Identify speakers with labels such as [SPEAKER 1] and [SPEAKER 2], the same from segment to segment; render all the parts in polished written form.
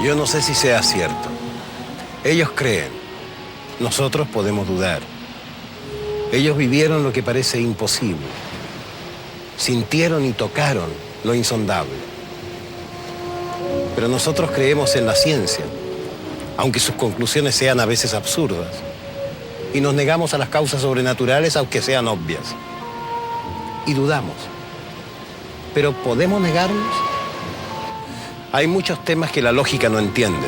[SPEAKER 1] Yo no sé si sea cierto. Ellos creen, nosotros podemos dudar. Ellos vivieron lo que parece imposible. Sintieron y tocaron lo insondable. Pero nosotros creemos en la ciencia, aunque sus conclusiones sean a veces absurdas. Y nos negamos a las causas sobrenaturales, aunque sean obvias. Y dudamos. ¿Pero podemos negarnos? Hay muchos temas que la lógica no entiende.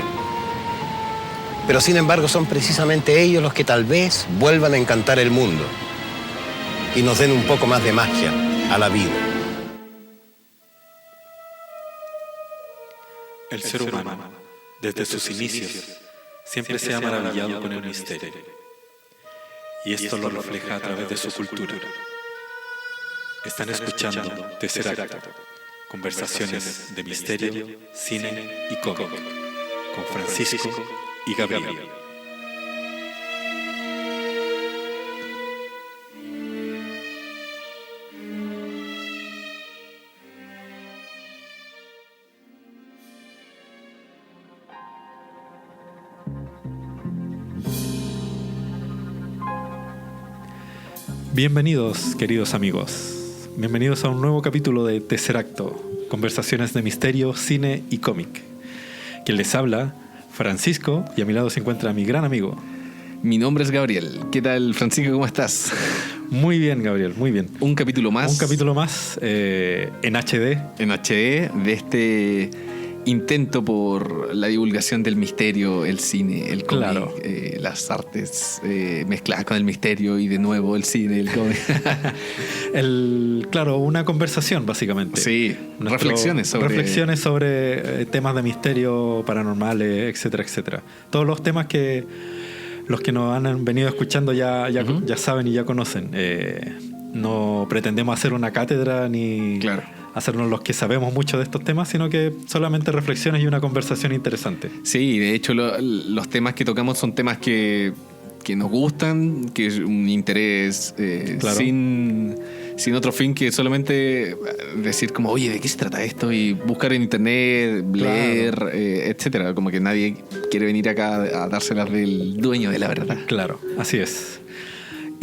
[SPEAKER 1] Pero sin embargo son precisamente ellos los que tal vez vuelvan a encantar el mundo y nos den un poco más de magia a la vida.
[SPEAKER 2] El ser humano, desde sus inicios, siempre se ha maravillado con el misterio. Y esto lo refleja a través de su cultura. Están escuchando Tercer Acto, conversaciones de misterio, cine y cómic, con Francisco y Gabriel. Bienvenidos, queridos amigos. Bienvenidos a un nuevo capítulo de Tercer Acto, conversaciones de misterio, cine y cómic. Quien les habla, Francisco, y a mi lado se encuentra mi gran amigo.
[SPEAKER 3] Mi nombre es Gabriel. ¿Qué tal, Francisco? ¿Cómo estás?
[SPEAKER 2] Muy bien, Gabriel, muy bien.
[SPEAKER 3] Un capítulo más.
[SPEAKER 2] Un capítulo más en HD.
[SPEAKER 3] En HD de este intento por la divulgación del misterio, el cine, el cómic,
[SPEAKER 2] claro.
[SPEAKER 3] Las artes mezcladas con el misterio y de nuevo el cine, el cómic.
[SPEAKER 2] Claro, una conversación básicamente.
[SPEAKER 3] Sí, reflexiones
[SPEAKER 2] sobre temas de misterio, paranormales, etcétera, etcétera. Todos los temas que los que nos han venido escuchando ya saben y ya conocen. No pretendemos hacer una cátedra ni hacernos los que sabemos mucho de estos temas, sino que solamente reflexiones y una conversación interesante.
[SPEAKER 3] Sí, de hecho los temas que tocamos son temas que nos gustan, que es un interés sin otro fin que solamente decir como, oye, ¿de qué se trata esto? Y buscar en internet, leer, etcétera. Como que nadie quiere venir acá a dárselas del dueño de la verdad.
[SPEAKER 2] Claro, así es.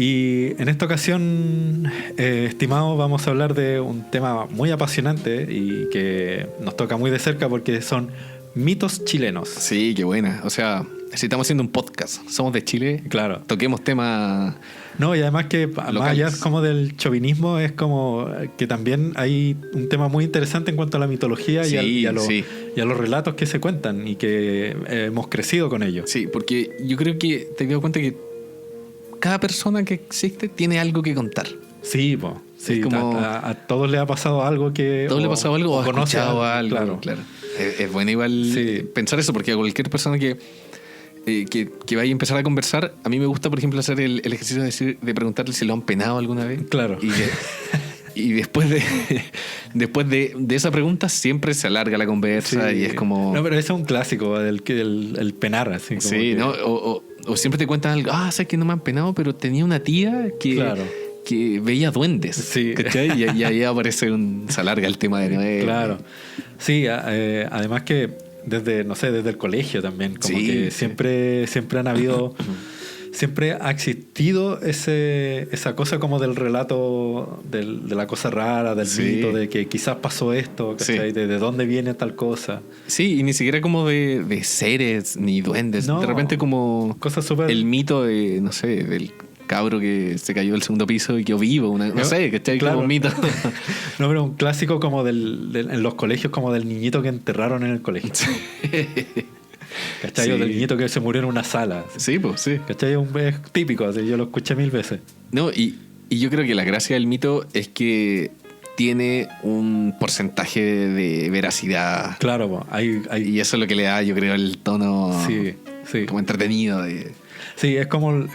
[SPEAKER 2] Y en esta ocasión, estimados, vamos a hablar de un tema muy apasionante y que nos toca muy de cerca porque son mitos chilenos.
[SPEAKER 3] Sí, qué buena. O sea, si estamos haciendo un podcast, somos de Chile,
[SPEAKER 2] claro,
[SPEAKER 3] toquemos temas.
[SPEAKER 2] No, y además que
[SPEAKER 3] locales.
[SPEAKER 2] Más allá como del chauvinismo, es como que también hay un tema muy interesante en cuanto a la mitología y a los relatos que se cuentan y que hemos crecido con ellos.
[SPEAKER 3] Sí, porque yo creo que te he dado cuenta que cada persona que existe tiene algo que contar.
[SPEAKER 2] Sí, sí, es como a todos les ha pasado algo que...
[SPEAKER 3] Todos les ha pasado algo o ha escuchado algo.
[SPEAKER 2] Claro.
[SPEAKER 3] Es bueno igual pensar eso, porque a cualquier persona que vaya a empezar a conversar, a mí me gusta, por ejemplo, hacer el ejercicio de preguntarle si lo han penado alguna vez.
[SPEAKER 2] Claro.
[SPEAKER 3] Y después de esa pregunta siempre se alarga la conversa y es como...
[SPEAKER 2] No, pero ese es un clásico, el penar, así como
[SPEAKER 3] sí, ¿no? O siempre te cuentan algo, sabes que no me han penado, pero tenía una tía que veía duendes.
[SPEAKER 2] Sí.
[SPEAKER 3] ¿Cachai? Y ahí aparece se alarga el tema de nuevo.
[SPEAKER 2] Claro. Sí, además que desde el colegio también, como que siempre han habido... Siempre ha existido esa cosa como del relato de la cosa rara, del mito, de que quizás pasó esto, ¿cachai? De dónde viene tal cosa.
[SPEAKER 3] Sí, y ni siquiera como de seres ni duendes. No, de repente como
[SPEAKER 2] cosas súper...
[SPEAKER 3] el mito de, no sé, del cabro que se cayó del segundo piso y quedó vivo. No sé, ¿cachai?
[SPEAKER 2] Claro.
[SPEAKER 3] Como un mito.
[SPEAKER 2] No, pero un clásico como en los colegios, como del niñito que enterraron en el colegio. ¿Cachai? O del niñito que se murió en una sala.
[SPEAKER 3] Sí, pues sí.
[SPEAKER 2] ¿Cachai? Es típico, así, yo lo escuché 1000 veces.
[SPEAKER 3] No, y yo creo que la gracia del mito es que tiene un porcentaje de veracidad.
[SPEAKER 2] Claro,
[SPEAKER 3] y eso es lo que le da, yo creo, el tono como entretenido.
[SPEAKER 2] Sí, es como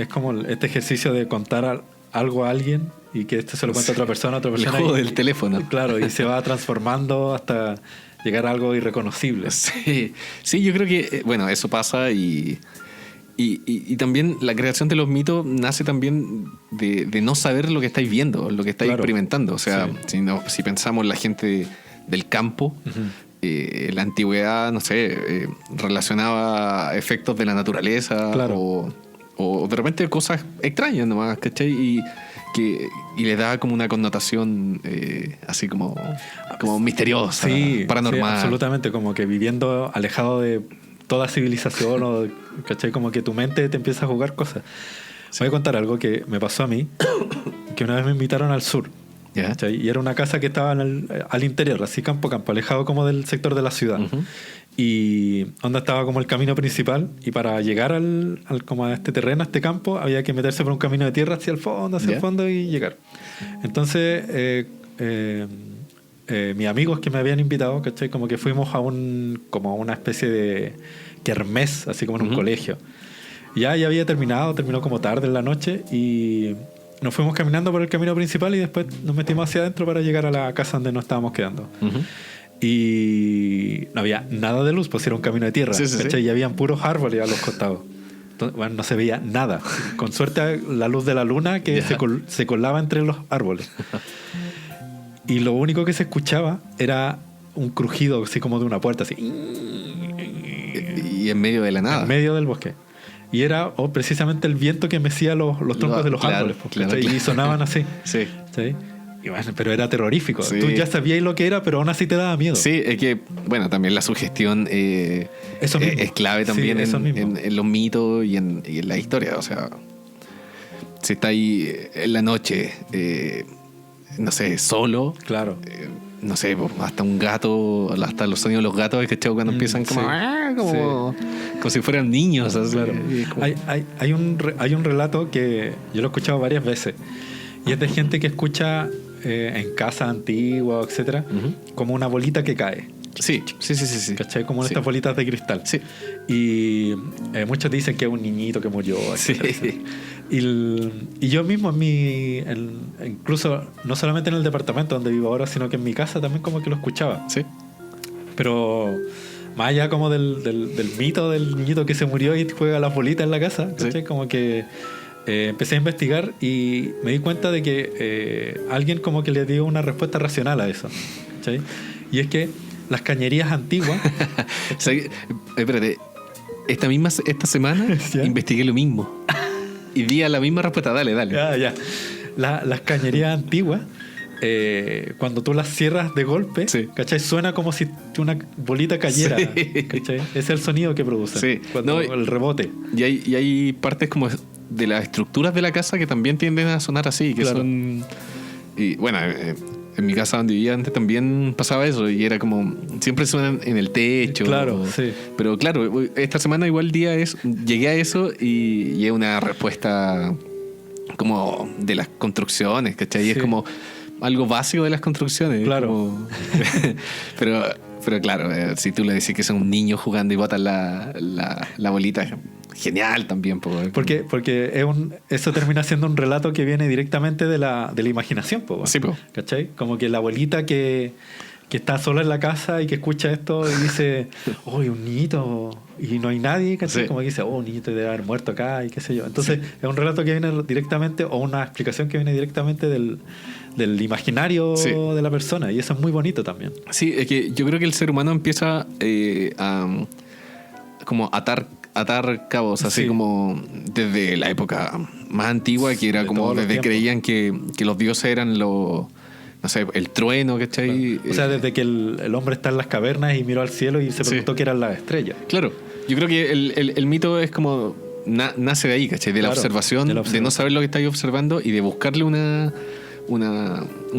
[SPEAKER 2] este ejercicio de contar algo a alguien y que se lo cuenta a otra persona.
[SPEAKER 3] El juego del teléfono.
[SPEAKER 2] Claro, y se va transformando hasta llegar a algo irreconocible.
[SPEAKER 3] Sí, yo creo que, eso pasa y también la creación de los mitos nace también de no saber lo que estáis viendo, lo que estáis experimentando. O sea, si pensamos en la gente del campo, la antigüedad, no sé, relacionaba efectos de la naturaleza,
[SPEAKER 2] claro,
[SPEAKER 3] o de repente cosas extrañas nomás, ¿cachai? Y le da como una connotación así como misteriosa,
[SPEAKER 2] sí,
[SPEAKER 3] paranormal.
[SPEAKER 2] Sí, absolutamente, como que viviendo alejado de toda civilización, o, ¿cachai? Como que tu mente te empieza a jugar cosas. Voy a contar algo que me pasó a mí, que una vez me invitaron al sur. ¿Cachai? Y era una casa que estaba al interior, así campo, alejado como del sector de la ciudad. Uh-huh. Y donde estaba como el camino principal, y para llegar como a este terreno, a este campo, había que meterse por un camino de tierra hacia el fondo y llegar. Entonces mis amigos que me habían invitado, ¿cachai? Como que fuimos a como una especie de kermés, así como en un colegio. Ya había terminó como tarde en la noche, y nos fuimos caminando por el camino principal y después nos metimos hacia adentro para llegar a la casa donde nos estábamos quedando. Uh-huh. Y no había nada de luz, pues era un camino de tierra, sí. Y habían puros árboles a los costados. Entonces, bueno, no se veía nada. Con suerte la luz de la luna que se colaba entre los árboles. Y lo único que se escuchaba era un crujido así como de una puerta, así.
[SPEAKER 3] Y en medio de la nada.
[SPEAKER 2] En medio del bosque. Y era precisamente el viento que mecía los troncos de los árboles. Claro. Y sonaban así.
[SPEAKER 3] Sí.
[SPEAKER 2] ¿Sí? Y bueno, pero era terrorífico. Sí. Tú ya sabías lo que era, pero aún así te daba miedo.
[SPEAKER 3] Sí, es que, bueno, también la sugestión es clave también en los mitos y en la historia. O sea, si está ahí en la noche, no sé, solo.
[SPEAKER 2] Claro.
[SPEAKER 3] No sé, hasta un gato, hasta los sonidos de los gatos, ¿cachai? Cuando empiezan como si fueran niños. Así.
[SPEAKER 2] Claro. Hay un relato que yo lo he escuchado varias veces, y es de gente que escucha en casas antiguas, etcétera, como una bolita que cae.
[SPEAKER 3] Sí.
[SPEAKER 2] ¿Cachai? Como estas bolitas de cristal.
[SPEAKER 3] Sí.
[SPEAKER 2] Y muchos dicen que es un niñito que murió, etcétera, etcétera. Y yo mismo incluso no solamente en el departamento donde vivo ahora, sino que en mi casa también como que lo escuchaba.
[SPEAKER 3] Sí.
[SPEAKER 2] Pero más allá como del mito del niñito que se murió y juega las bolitas en la casa, ¿cachai? Sí. Como que empecé a investigar y me di cuenta de que alguien como que le dio una respuesta racional a eso, ¿cachai? Y es que las cañerías antiguas...
[SPEAKER 3] Espérate, esta semana investigué lo mismo y di a la misma respuesta. Dale.
[SPEAKER 2] Ya. Las cañerías antiguas, cuando tú las cierras de golpe, ¿cachai? Suena como si una bolita cayera, ¿cachai? Ese es el sonido que producen cuando el rebote.
[SPEAKER 3] Y hay partes como de las estructuras de la casa que también tienden a sonar así, que son... Y bueno, en mi casa donde vivía antes también pasaba eso, y era como siempre suenan en el techo.
[SPEAKER 2] Claro, sí.
[SPEAKER 3] Pero claro, esta semana igual llegué a eso y es una respuesta como de las construcciones, ¿cachai? Y es como algo básico de las construcciones.
[SPEAKER 2] Claro.
[SPEAKER 3] Como... pero claro, si tú le decís que son un niño jugando y botan la bolita, genial también.
[SPEAKER 2] Porque eso termina siendo un relato que viene directamente de la imaginación.
[SPEAKER 3] Sí,
[SPEAKER 2] ¿cachai? Como que la abuelita que está sola en la casa y que escucha esto y dice, un niñito, y no hay nadie, ¿cachai? Como que dice, un niñito debe haber muerto acá y qué sé yo. Entonces es un relato que viene directamente, o una explicación que viene directamente del imaginario de la persona, y eso es muy bonito también.
[SPEAKER 3] Sí, es que yo creo que el ser humano empieza a como atar cabos, así como desde la época más antigua, que era como desde creían que los dioses eran no sé, el trueno, ¿cachai?
[SPEAKER 2] O sea, desde que el hombre está en las cavernas y miró al cielo y se preguntó qué eran las estrellas.
[SPEAKER 3] Claro, yo creo que el mito es como nace de ahí, ¿cachai? De la observación, de no saber lo que estáis observando y de buscarle un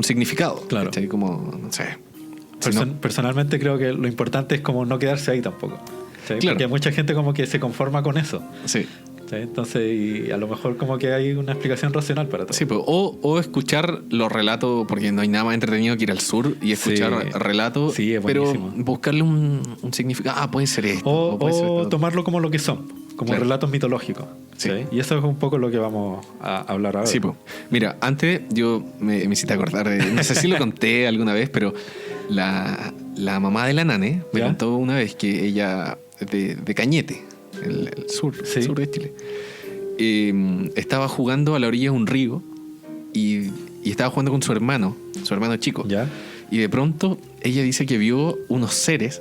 [SPEAKER 3] significado.
[SPEAKER 2] Claro.
[SPEAKER 3] ¿Cachai? Como, no sé.
[SPEAKER 2] Personalmente creo que lo importante es como no quedarse ahí tampoco. ¿Sí? Claro. Porque mucha gente como que se conforma con eso.
[SPEAKER 3] Sí.
[SPEAKER 2] ¿Sí? Entonces, y a lo mejor como que hay una explicación racional para todo.
[SPEAKER 3] Sí, pues, o escuchar los relatos, porque no hay nada más entretenido que ir al sur y escuchar relatos, pero buscarle un significado. Puede ser esto.
[SPEAKER 2] O tomarlo como lo que son, como relatos mitológicos. Sí. Y eso es un poco lo que vamos a hablar ahora.
[SPEAKER 3] Sí, pues. Mira, antes yo me hiciste acordar no sé si lo conté alguna vez, pero la mamá de la Nane me contó una vez que ella de Cañete, el sur de Chile, estaba jugando a la orilla de un río y estaba jugando con su hermano chico.
[SPEAKER 2] ¿Ya?
[SPEAKER 3] Y de pronto ella dice que vio unos seres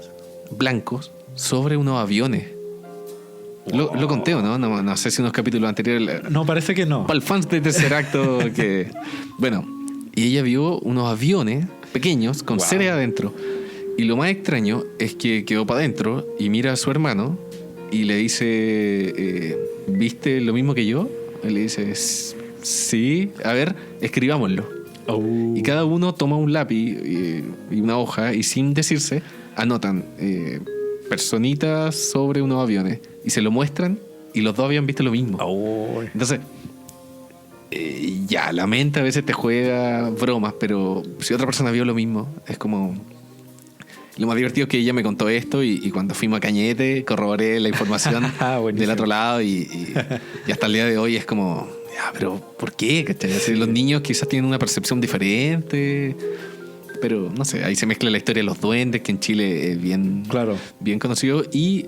[SPEAKER 3] blancos sobre unos aviones. Lo conté, ¿o no? No sé si unos capítulos anteriores.
[SPEAKER 4] No, parece que no.
[SPEAKER 3] Para el fans de Tercer Acto que... Bueno, y ella vio unos aviones pequeños con seres adentro. Y lo más extraño es que quedó para adentro y mira a su hermano y le dice, ¿viste lo mismo que yo? Y le dice, sí, a ver, escribámoslo. Y cada uno toma un lápiz y una hoja y sin decirse anotan personitas sobre unos aviones y se lo muestran y los dos habían visto lo mismo. Entonces, ya, la mente a veces te juega bromas, pero si otra persona vio lo mismo, es como... Lo más divertido es que ella me contó esto y cuando fuimos a Cañete corroboré la información del otro lado y hasta el día de hoy es como, ya, pero ¿por qué? ¿Cachai? Los niños quizás tienen una percepción diferente, pero no sé, ahí se mezcla la historia de los duendes, que en Chile es bien conocido, y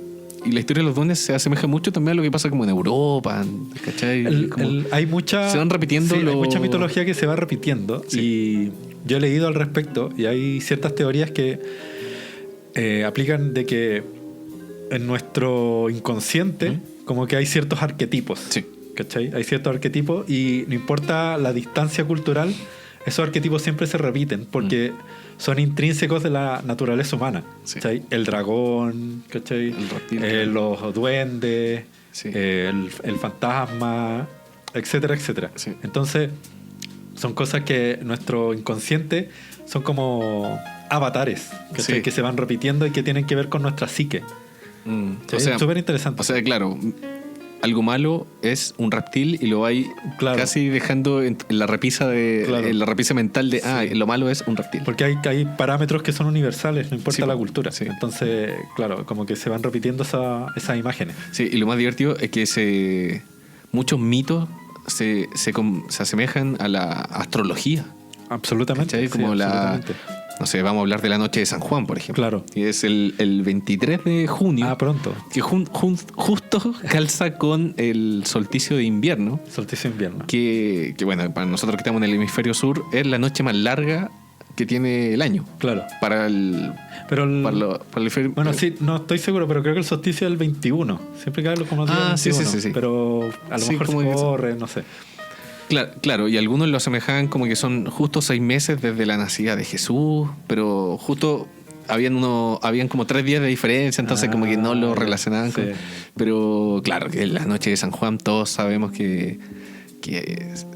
[SPEAKER 3] la historia de los duendes se asemeja mucho también a lo que pasa como en Europa, ¿cachai?
[SPEAKER 4] Hay mucha...
[SPEAKER 3] Se van repitiendo...
[SPEAKER 4] hay mucha mitología que se va repitiendo y yo he leído al respecto y hay ciertas teorías que aplican de que en nuestro inconsciente como que hay ciertos arquetipos, ¿cachai? Hay ciertos arquetipos y no importa la distancia cultural, esos arquetipos siempre se repiten porque son intrínsecos de la naturaleza humana, ¿cachai? El dragón, ¿cachai?
[SPEAKER 3] El reptil,
[SPEAKER 4] los duendes, el fantasma, etcétera, etcétera. Entonces son cosas que nuestro inconsciente son como avatares que se van repitiendo y que tienen que ver con nuestra psique.
[SPEAKER 3] O sea,
[SPEAKER 4] es súper interesante.
[SPEAKER 3] O sea, claro, algo malo es un reptil y lo hay casi dejando en la repisa en la repisa mental de lo malo es un reptil.
[SPEAKER 4] Porque hay parámetros que son universales, no importa la cultura. Entonces, claro, como que se van repitiendo esas imágenes.
[SPEAKER 3] Sí, y lo más divertido es que muchos mitos se asemejan a la astrología.
[SPEAKER 4] Absolutamente.
[SPEAKER 3] ¿Cachai? Como no sé, vamos a hablar de la noche de San Juan, por ejemplo.
[SPEAKER 4] Claro.
[SPEAKER 3] Y es el 23 de junio.
[SPEAKER 4] Pronto.
[SPEAKER 3] Que justo calza con el solsticio de invierno.
[SPEAKER 4] Solsticio de invierno.
[SPEAKER 3] Que bueno, para nosotros que estamos en el hemisferio sur, es la noche más larga que tiene el año.
[SPEAKER 4] Claro.
[SPEAKER 3] Para el hemisferio...
[SPEAKER 4] Bueno, sí, no estoy seguro, pero creo que el solsticio es el 21. Siempre cae como el 21.
[SPEAKER 3] Sí.
[SPEAKER 4] Pero a lo mejor se corre, no sé.
[SPEAKER 3] Claro, y algunos lo asemejaban como que son justo 6 meses desde la nacida de Jesús, pero justo habían como 3 días de diferencia, entonces como que no lo relacionaban con... Pero claro, que en la noche de San Juan todos sabemos que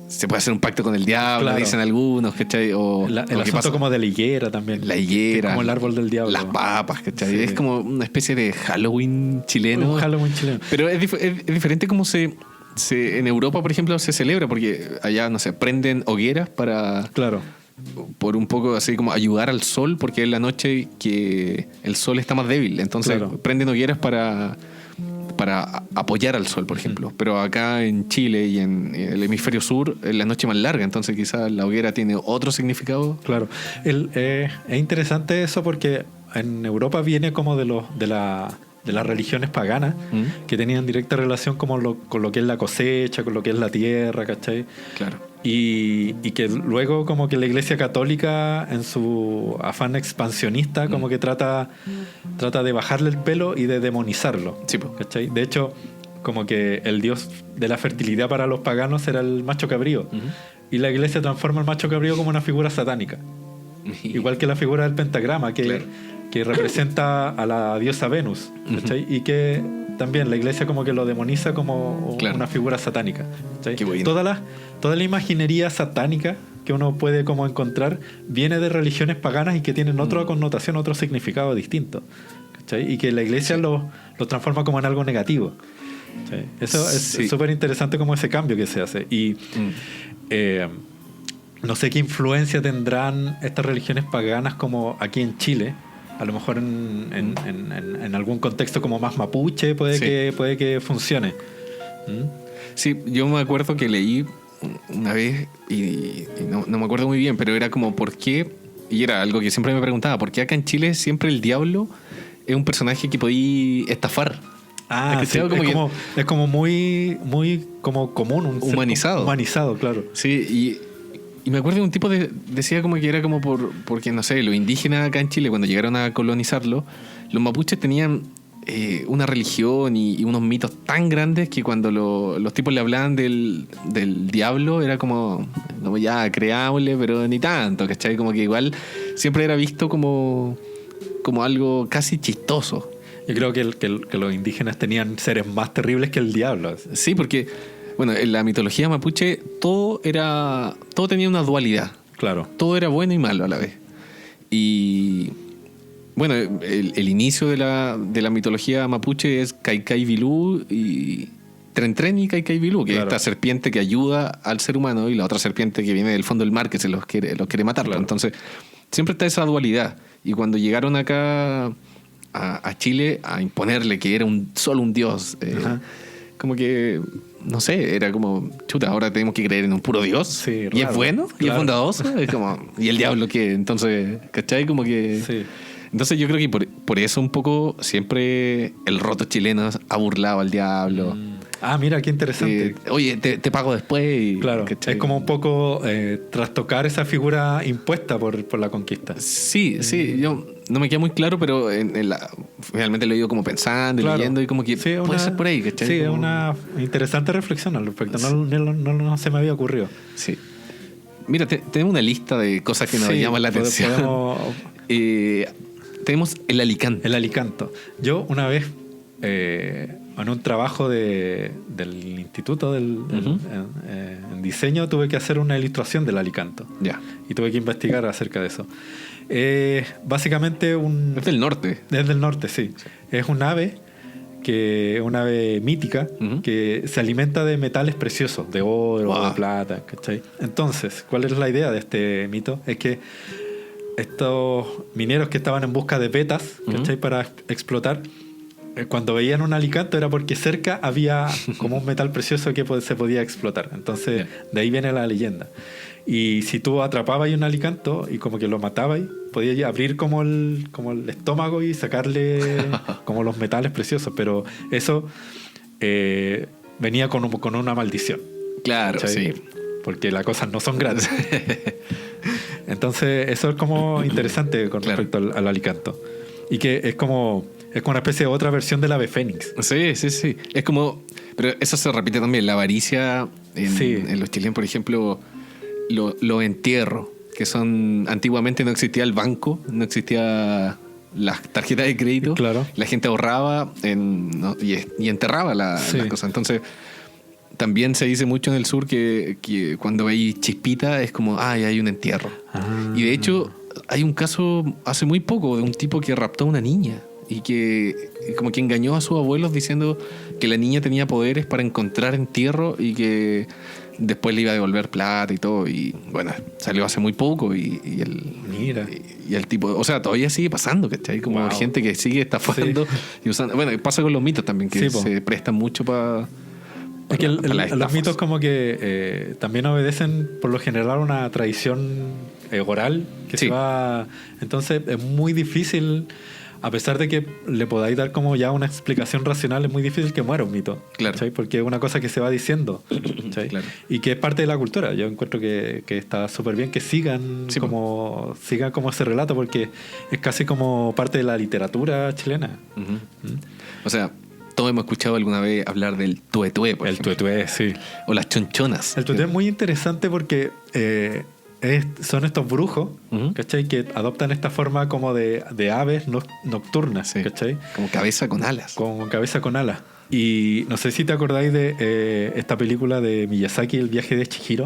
[SPEAKER 3] se puede hacer un pacto con el diablo, dicen algunos, ¿cachai? O
[SPEAKER 4] el asunto pasa, como de la higuera también.
[SPEAKER 3] La higuera.
[SPEAKER 4] Como el árbol del diablo.
[SPEAKER 3] Las papas, ¿cachai? Es como una especie de Halloween chileno.
[SPEAKER 4] Un Halloween chileno.
[SPEAKER 3] Pero es diferente como en Europa, por ejemplo, se celebra porque allá, no sé, prenden hogueras para...
[SPEAKER 4] Claro.
[SPEAKER 3] Por un poco así como ayudar al sol, porque es la noche que el sol está más débil. Entonces prenden hogueras para apoyar al sol, por ejemplo. Pero acá en Chile y en el hemisferio sur es la noche más larga, entonces quizás la hoguera tiene otro significado.
[SPEAKER 4] Claro. Es interesante eso porque en Europa viene como de las religiones paganas que tenían directa relación como con lo que es la cosecha, con lo que es la tierra, ¿cachai?
[SPEAKER 3] Claro.
[SPEAKER 4] Y que luego como que la Iglesia Católica en su afán expansionista como que trata de bajarle el pelo y de demonizarlo, ¿cachai? De hecho, como que el dios de la fertilidad para los paganos era el macho cabrío y la Iglesia transforma el macho cabrío como una figura satánica, igual que la figura del pentagrama que representa a la diosa Venus, ¿cachai? Y que también la Iglesia como que lo demoniza como una figura satánica, ¿cachai? Toda la imaginería satánica que uno puede como encontrar viene de religiones paganas y que tienen otra connotación, otro significado distinto, ¿cachai? Y que la Iglesia lo transforma como en algo negativo, ¿cachai? Eso es súper interesante como ese cambio que se hace. Y no sé qué influencia tendrán estas religiones paganas como aquí en Chile. A lo mejor en algún contexto como más mapuche puede que funcione.
[SPEAKER 3] Sí, yo me acuerdo que leí una vez y no me acuerdo muy bien, pero era como ¿por qué? Y era algo que siempre me preguntaba, ¿por qué acá en Chile siempre el diablo es un personaje que podía estafar?
[SPEAKER 4] Es como muy, muy como común.
[SPEAKER 3] Humanizado.
[SPEAKER 4] Humanizado, claro.
[SPEAKER 3] Sí, y Y me acuerdo de un tipo decía como que era como porque, no sé, los indígenas acá en Chile, cuando llegaron a colonizarlo, los mapuches tenían una religión y unos mitos tan grandes que cuando los tipos le hablaban del diablo era como ya creámosle, pero ni tanto, ¿cachai? Como que igual siempre era visto como algo casi chistoso.
[SPEAKER 4] Yo creo que los indígenas tenían seres más terribles que el diablo.
[SPEAKER 3] Sí, porque bueno, en la mitología mapuche todo tenía una dualidad.
[SPEAKER 4] Claro.
[SPEAKER 3] Todo era bueno y malo a la vez. Y bueno, el inicio de la mitología mapuche es Kaikai Vilú y Tren Tren y Kaikai Vilú, que es esta serpiente que ayuda al ser humano y la otra serpiente que viene del fondo del mar que los quiere matar. Claro. Entonces, siempre está esa dualidad. Y cuando llegaron acá a Chile a imponerle que era solo un dios, como que, no sé, era como, chuta, ahora tenemos que creer en un puro dios. Sí, y es bueno, claro. Y es bondadoso. Es como, ¿y el diablo qué? Entonces, ¿cachai? Como que... Sí. Entonces yo creo que por eso un poco siempre el roto chileno ha burlado al diablo.
[SPEAKER 4] Mira, qué interesante.
[SPEAKER 3] Oye, te pago después. Y,
[SPEAKER 4] claro, ¿cachai? Es como un poco trastocar esa figura impuesta por la conquista.
[SPEAKER 3] Sí, yo no me queda muy claro, pero realmente lo he ido como pensando y leyendo y como que sí, puede ser por ahí, ¿cachai?
[SPEAKER 4] Sí, es una interesante reflexión al respecto. No se me había ocurrido.
[SPEAKER 3] Sí. Mira, tenemos una lista de cosas que nos llaman la atención. Tenemos el alicanto.
[SPEAKER 4] El alicanto. Yo una vez, en un trabajo del instituto en diseño, tuve que hacer una ilustración del alicanto.
[SPEAKER 3] Ya.
[SPEAKER 4] Y tuve que investigar acerca de eso. Básicamente
[SPEAKER 3] Es del norte.
[SPEAKER 4] Es del norte, sí. Es un ave mítica que se alimenta de metales preciosos, de oro, de plata, ¿cachai? Entonces, ¿cuál es la idea de este mito? Es que estos mineros que estaban en busca de vetas, ¿cachai? Para explotar, cuando veían un alicanto era porque cerca había como un metal precioso que se podía explotar. Entonces, de ahí viene la leyenda. Y si tú atrapabas un alicanto y como que lo matabas, podías abrir como el estómago y sacarle como los metales preciosos. Pero eso venía con una maldición.
[SPEAKER 3] Claro,
[SPEAKER 4] ¿cachai? Sí. Porque las cosas no son gratis. Entonces, eso es como interesante con respecto al alicanto. Y que es como una especie de otra versión del ave fénix.
[SPEAKER 3] Sí. Es como... Pero eso se repite también. La avaricia en los chilenos, por ejemplo, los entierros, que son... Antiguamente no existía el banco, no existía las tarjetas de crédito.
[SPEAKER 4] Claro.
[SPEAKER 3] La gente ahorraba y enterraba las cosas. Entonces... También se dice mucho en el sur que cuando hay chispita es como, hay un entierro. Y de hecho, hay un caso hace muy poco de un tipo que raptó a una niña y que como que engañó a sus abuelos diciendo que la niña tenía poderes para encontrar entierro y que después le iba a devolver plata y todo. Y bueno, salió hace muy poco y el tipo, o sea, todavía sigue pasando, ¿cachai? Como gente que sigue estafando y usando. Bueno, pasa con los mitos también, que se prestan mucho para...
[SPEAKER 4] Es que los mitos como que también obedecen por lo general una tradición oral que se va... Entonces es muy difícil, a pesar de que le podáis dar como ya una explicación racional, es muy difícil que muera un mito.
[SPEAKER 3] Claro.
[SPEAKER 4] ¿sí? Porque es una cosa que se va diciendo.
[SPEAKER 3] Claro.
[SPEAKER 4] Y que es parte de la cultura. Yo encuentro que está súper bien que sigan como ese relato, porque es casi como parte de la literatura chilena.
[SPEAKER 3] O sea... Todos hemos escuchado alguna vez hablar del tuetué, por ejemplo.
[SPEAKER 4] El tuetué, sí.
[SPEAKER 3] O las chonchonas.
[SPEAKER 4] El tuetué es muy interesante porque son estos brujos, ¿cachai? Que adoptan esta forma como de aves nocturnas, ¿cachai?
[SPEAKER 3] Como cabeza con alas.
[SPEAKER 4] Como cabeza con alas. Y no sé si te acordáis de esta película de Miyazaki, El viaje de Chihiro,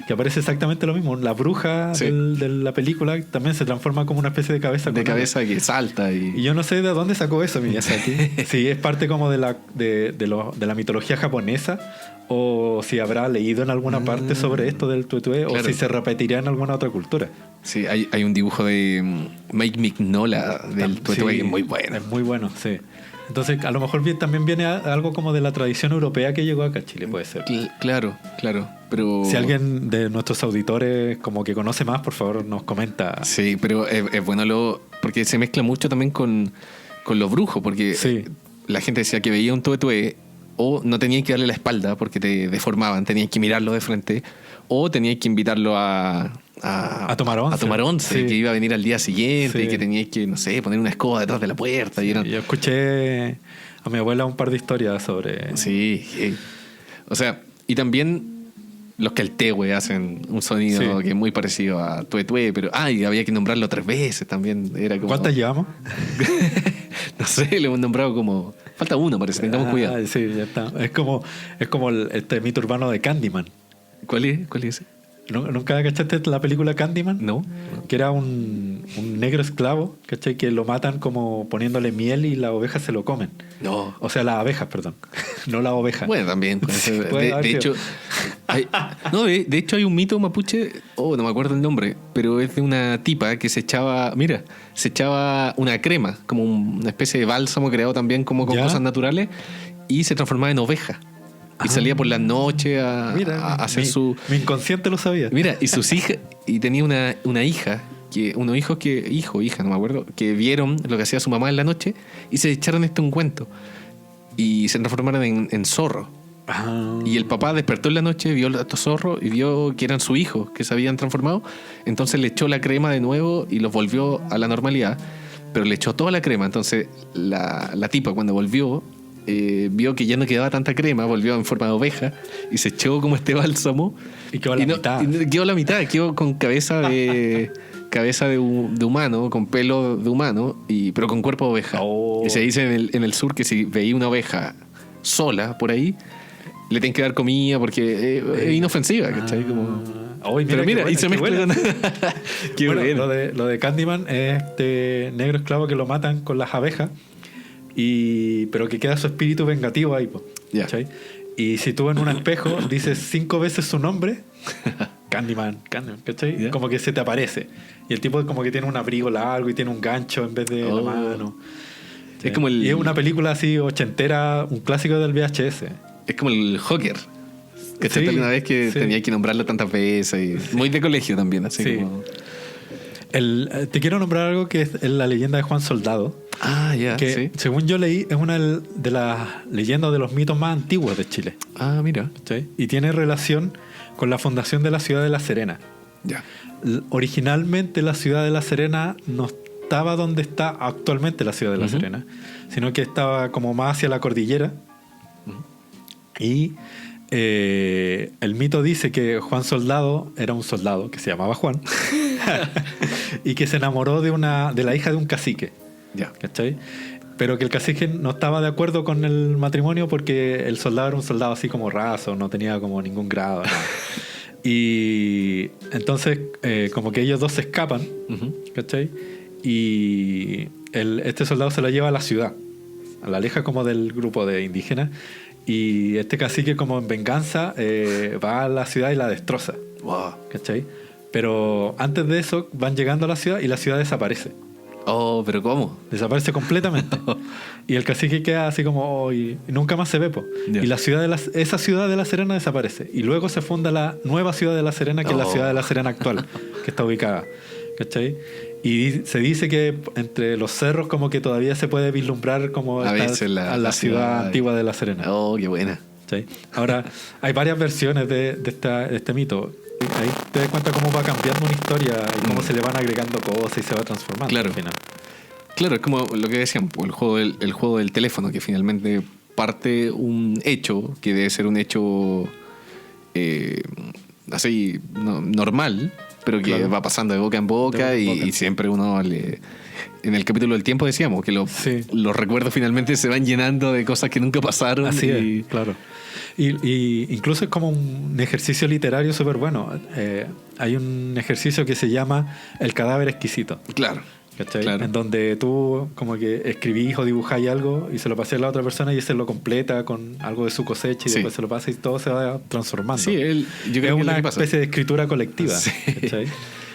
[SPEAKER 4] que aparece exactamente lo mismo. La bruja de la película también se transforma como una especie de cabeza con
[SPEAKER 3] cabeza que salta. Y
[SPEAKER 4] yo no sé de dónde sacó eso Miyazaki. Si es parte como de la mitología japonesa, o si habrá leído en alguna parte sobre esto del tuetué, o si se repetirá en alguna otra cultura.
[SPEAKER 3] Sí, hay un dibujo de Mike Mignola del tuetué que es muy bueno.
[SPEAKER 4] Es muy bueno, sí. Entonces, a lo mejor también viene algo como de la tradición europea que llegó acá a Chile, puede ser.
[SPEAKER 3] Claro. Pero...
[SPEAKER 4] Si alguien de nuestros auditores como que conoce más, por favor, nos comenta.
[SPEAKER 3] Sí, pero es bueno porque se mezcla mucho también con los brujos, porque la gente decía que veía un tuetué o no tenías que darle la espalda porque te deformaban, tenías que mirarlo de frente, o tenías que invitarlo a
[SPEAKER 4] tomar once.
[SPEAKER 3] A tomar once,
[SPEAKER 4] Sí.
[SPEAKER 3] que iba a venir al día siguiente,
[SPEAKER 4] Sí.
[SPEAKER 3] y que tenías que, no sé, poner una escoba detrás de la puerta. Y eran...
[SPEAKER 4] Yo escuché a mi abuela un par de historias sobre...
[SPEAKER 3] Sí. O sea, y también los Keltehue hacen un sonido
[SPEAKER 4] Sí.
[SPEAKER 3] que es muy parecido a Tuetue, pero y había que nombrarlo 3 veces también. Era como...
[SPEAKER 4] ¿Cuántas llevamos?
[SPEAKER 3] No sé, lo hemos nombrado como... Falta uno, parece, tengamos cuidado.
[SPEAKER 4] Sí, ya está. Es como este mito urbano de Candyman.
[SPEAKER 3] ¿Cuál es? ¿Cuál es ese?
[SPEAKER 4] ¿Nunca cachaste la película Candyman?
[SPEAKER 3] No.
[SPEAKER 4] Que era un negro esclavo, ¿cachai? Que lo matan como poniéndole miel y las ovejas se lo comen.
[SPEAKER 3] No.
[SPEAKER 4] O sea, las abejas, perdón. No las ovejas.
[SPEAKER 3] Bueno, también. Puede
[SPEAKER 4] Sí,
[SPEAKER 3] ser.
[SPEAKER 4] puede haber
[SPEAKER 3] De
[SPEAKER 4] sido.
[SPEAKER 3] hecho, de hecho hay un mito mapuche, no me acuerdo el nombre, pero es de una tipa que se echaba una crema, como una especie de bálsamo creado también como con
[SPEAKER 4] ¿Ya?
[SPEAKER 3] cosas naturales, y se transformaba en oveja. Y salía por la noche a hacer
[SPEAKER 4] mi inconsciente lo sabía.
[SPEAKER 3] Mira, y sus hijas, y tenía una hija, hija, no me acuerdo, que vieron lo que hacía su mamá en la noche y se echaron este ungüento y se transformaron en zorro. Y el papá despertó en la noche, vio a estos zorros y vio que eran su hijo, que se habían transformado. Entonces le echó la crema de nuevo y los volvió a la normalidad, pero le echó toda la crema. Entonces la tipa, cuando volvió, vio que ya no quedaba tanta crema, volvió en forma de oveja y se echó como este bálsamo
[SPEAKER 4] Y quedó la mitad.
[SPEAKER 3] quedó la mitad, quedó con cabeza de humano, con pelo de humano, pero con cuerpo de oveja.
[SPEAKER 4] Oh.
[SPEAKER 3] Y se dice en el sur que si veía una oveja sola por ahí, le tienen que dar comida porque es inofensiva, ¿cachai? Pero mira, y se mezclan. Qué
[SPEAKER 4] bueno,
[SPEAKER 3] bueno.
[SPEAKER 4] lo de Candyman es este negro esclavo que lo matan con las abejas, pero que queda su espíritu vengativo ahí, po,
[SPEAKER 3] Ya.
[SPEAKER 4] ¿cachai? Y si tú en un espejo dices 5 veces su nombre, Candyman, ¿cachai?
[SPEAKER 3] Ya.
[SPEAKER 4] Como que se te aparece. Y el tipo como que tiene un abrigo largo y tiene un gancho en vez de la mano.
[SPEAKER 3] Es como
[SPEAKER 4] Y es una película así ochentera, un clásico del VHS.
[SPEAKER 3] Es como el Joker. ¿Cachai?
[SPEAKER 4] Sí,
[SPEAKER 3] Una vez que
[SPEAKER 4] sí.
[SPEAKER 3] tenía que nombrarlo tantas veces. Muy de colegio también, así
[SPEAKER 4] Sí.
[SPEAKER 3] como...
[SPEAKER 4] Te quiero nombrar algo que es la leyenda de Juan Soldado.
[SPEAKER 3] Ya,
[SPEAKER 4] Que
[SPEAKER 3] sí.
[SPEAKER 4] según yo leí, es una de las leyendas de los mitos más antiguos de Chile.
[SPEAKER 3] Mira.
[SPEAKER 4] ¿Sí? Y tiene relación con la fundación de la ciudad de La Serena.
[SPEAKER 3] Ya.
[SPEAKER 4] Originalmente la ciudad de La Serena no estaba donde está actualmente la ciudad de La Serena, sino que estaba como más hacia la cordillera. Y el mito dice que Juan Soldado era un soldado que se llamaba Juan y que se enamoró de la hija de un cacique.
[SPEAKER 3] Ya.
[SPEAKER 4] ¿Cachai? Pero que el cacique no estaba de acuerdo con el matrimonio porque el soldado era un soldado así como raso, no tenía como ningún grado. Nada. Y entonces como que ellos dos se escapan, ¿cachai? Y este soldado se la lleva a la ciudad, a la aleja como del grupo de indígenas. Y este cacique como en venganza va a la ciudad y la destroza.
[SPEAKER 3] Wow.
[SPEAKER 4] ¿Cachai? Pero antes de eso van llegando a la ciudad y la ciudad desaparece.
[SPEAKER 3] ¿Pero cómo?
[SPEAKER 4] Desaparece completamente. Y el cacique queda así como... y nunca más se ve, po.
[SPEAKER 3] Ya.
[SPEAKER 4] Y esa ciudad de La Serena desaparece. Y luego se funda la nueva ciudad de La Serena, que es la ciudad de La Serena actual, que está ubicada. ¿Cachai? Y se dice que entre los cerros como que todavía se puede vislumbrar como
[SPEAKER 3] A veces la
[SPEAKER 4] ciudad antigua de La Serena.
[SPEAKER 3] Qué buena.
[SPEAKER 4] ¿Cachai? Ahora, hay varias versiones de este mito. Ahí te das cuenta cómo va cambiando una historia y cómo se le van agregando cosas y se va transformando
[SPEAKER 3] Claro.
[SPEAKER 4] al final.
[SPEAKER 3] Claro, es como lo que decían, el juego del teléfono, que finalmente parte un hecho, que debe ser un hecho así normal, pero que
[SPEAKER 4] Claro.
[SPEAKER 3] va pasando de boca en boca, y siempre uno en el capítulo del tiempo decíamos que los recuerdos finalmente se van llenando de cosas que nunca pasaron.
[SPEAKER 4] Así es, claro. Y incluso es como un ejercicio literario súper bueno. Hay un ejercicio que se llama El cadáver exquisito.
[SPEAKER 3] Claro.
[SPEAKER 4] ¿Cachai?
[SPEAKER 3] Claro.
[SPEAKER 4] En donde tú como que escribís o dibujáis algo y se lo pasé a la otra persona y ese lo completa con algo de su cosecha y
[SPEAKER 3] Sí.
[SPEAKER 4] después se lo pasa y todo se va transformando.
[SPEAKER 3] Sí, yo creo
[SPEAKER 4] es
[SPEAKER 3] que es lo
[SPEAKER 4] una
[SPEAKER 3] que pasa.
[SPEAKER 4] especie de escritura colectiva.
[SPEAKER 3] Sí.
[SPEAKER 4] ¿Cachai?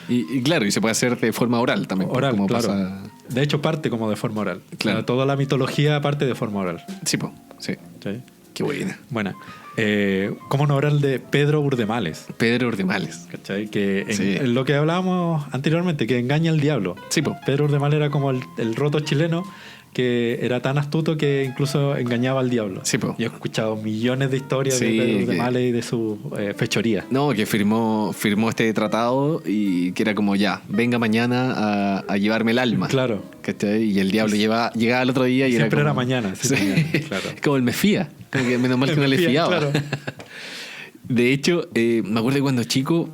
[SPEAKER 3] Y claro, y se puede hacer de forma oral también.
[SPEAKER 4] Oral,
[SPEAKER 3] como
[SPEAKER 4] claro.
[SPEAKER 3] pasa...
[SPEAKER 4] De hecho parte como de forma oral.
[SPEAKER 3] Claro.
[SPEAKER 4] O sea, toda la mitología parte de forma oral.
[SPEAKER 3] Sí, sí.
[SPEAKER 4] ¿Cachai?
[SPEAKER 3] Qué buena.
[SPEAKER 4] Bueno, como un oral de Pedro Urdemales.
[SPEAKER 3] Pedro Urdemales.
[SPEAKER 4] ¿Cachai? Que
[SPEAKER 3] Sí.
[SPEAKER 4] en lo que hablábamos anteriormente, que engaña al diablo.
[SPEAKER 3] Sí,
[SPEAKER 4] Pedro Urdemales era como el roto chileno que era tan astuto que incluso engañaba al diablo.
[SPEAKER 3] Sí, po.
[SPEAKER 4] Yo he escuchado millones de historias
[SPEAKER 3] Sí,
[SPEAKER 4] de Pedro
[SPEAKER 3] que-
[SPEAKER 4] Urdemales y de su fechoría.
[SPEAKER 3] No, que firmó este tratado y que era como ya, venga mañana a llevarme el alma.
[SPEAKER 4] Claro.
[SPEAKER 3] ¿Cachai? Y el diablo llegaba al otro día y
[SPEAKER 4] Siempre
[SPEAKER 3] era
[SPEAKER 4] era
[SPEAKER 3] como...
[SPEAKER 4] mañana.
[SPEAKER 3] Sí.
[SPEAKER 4] Mañana, claro.
[SPEAKER 3] Es como el me fía. Como que menos mal que no le fiaba.
[SPEAKER 4] Claro.
[SPEAKER 3] De hecho, me acuerdo que cuando chico,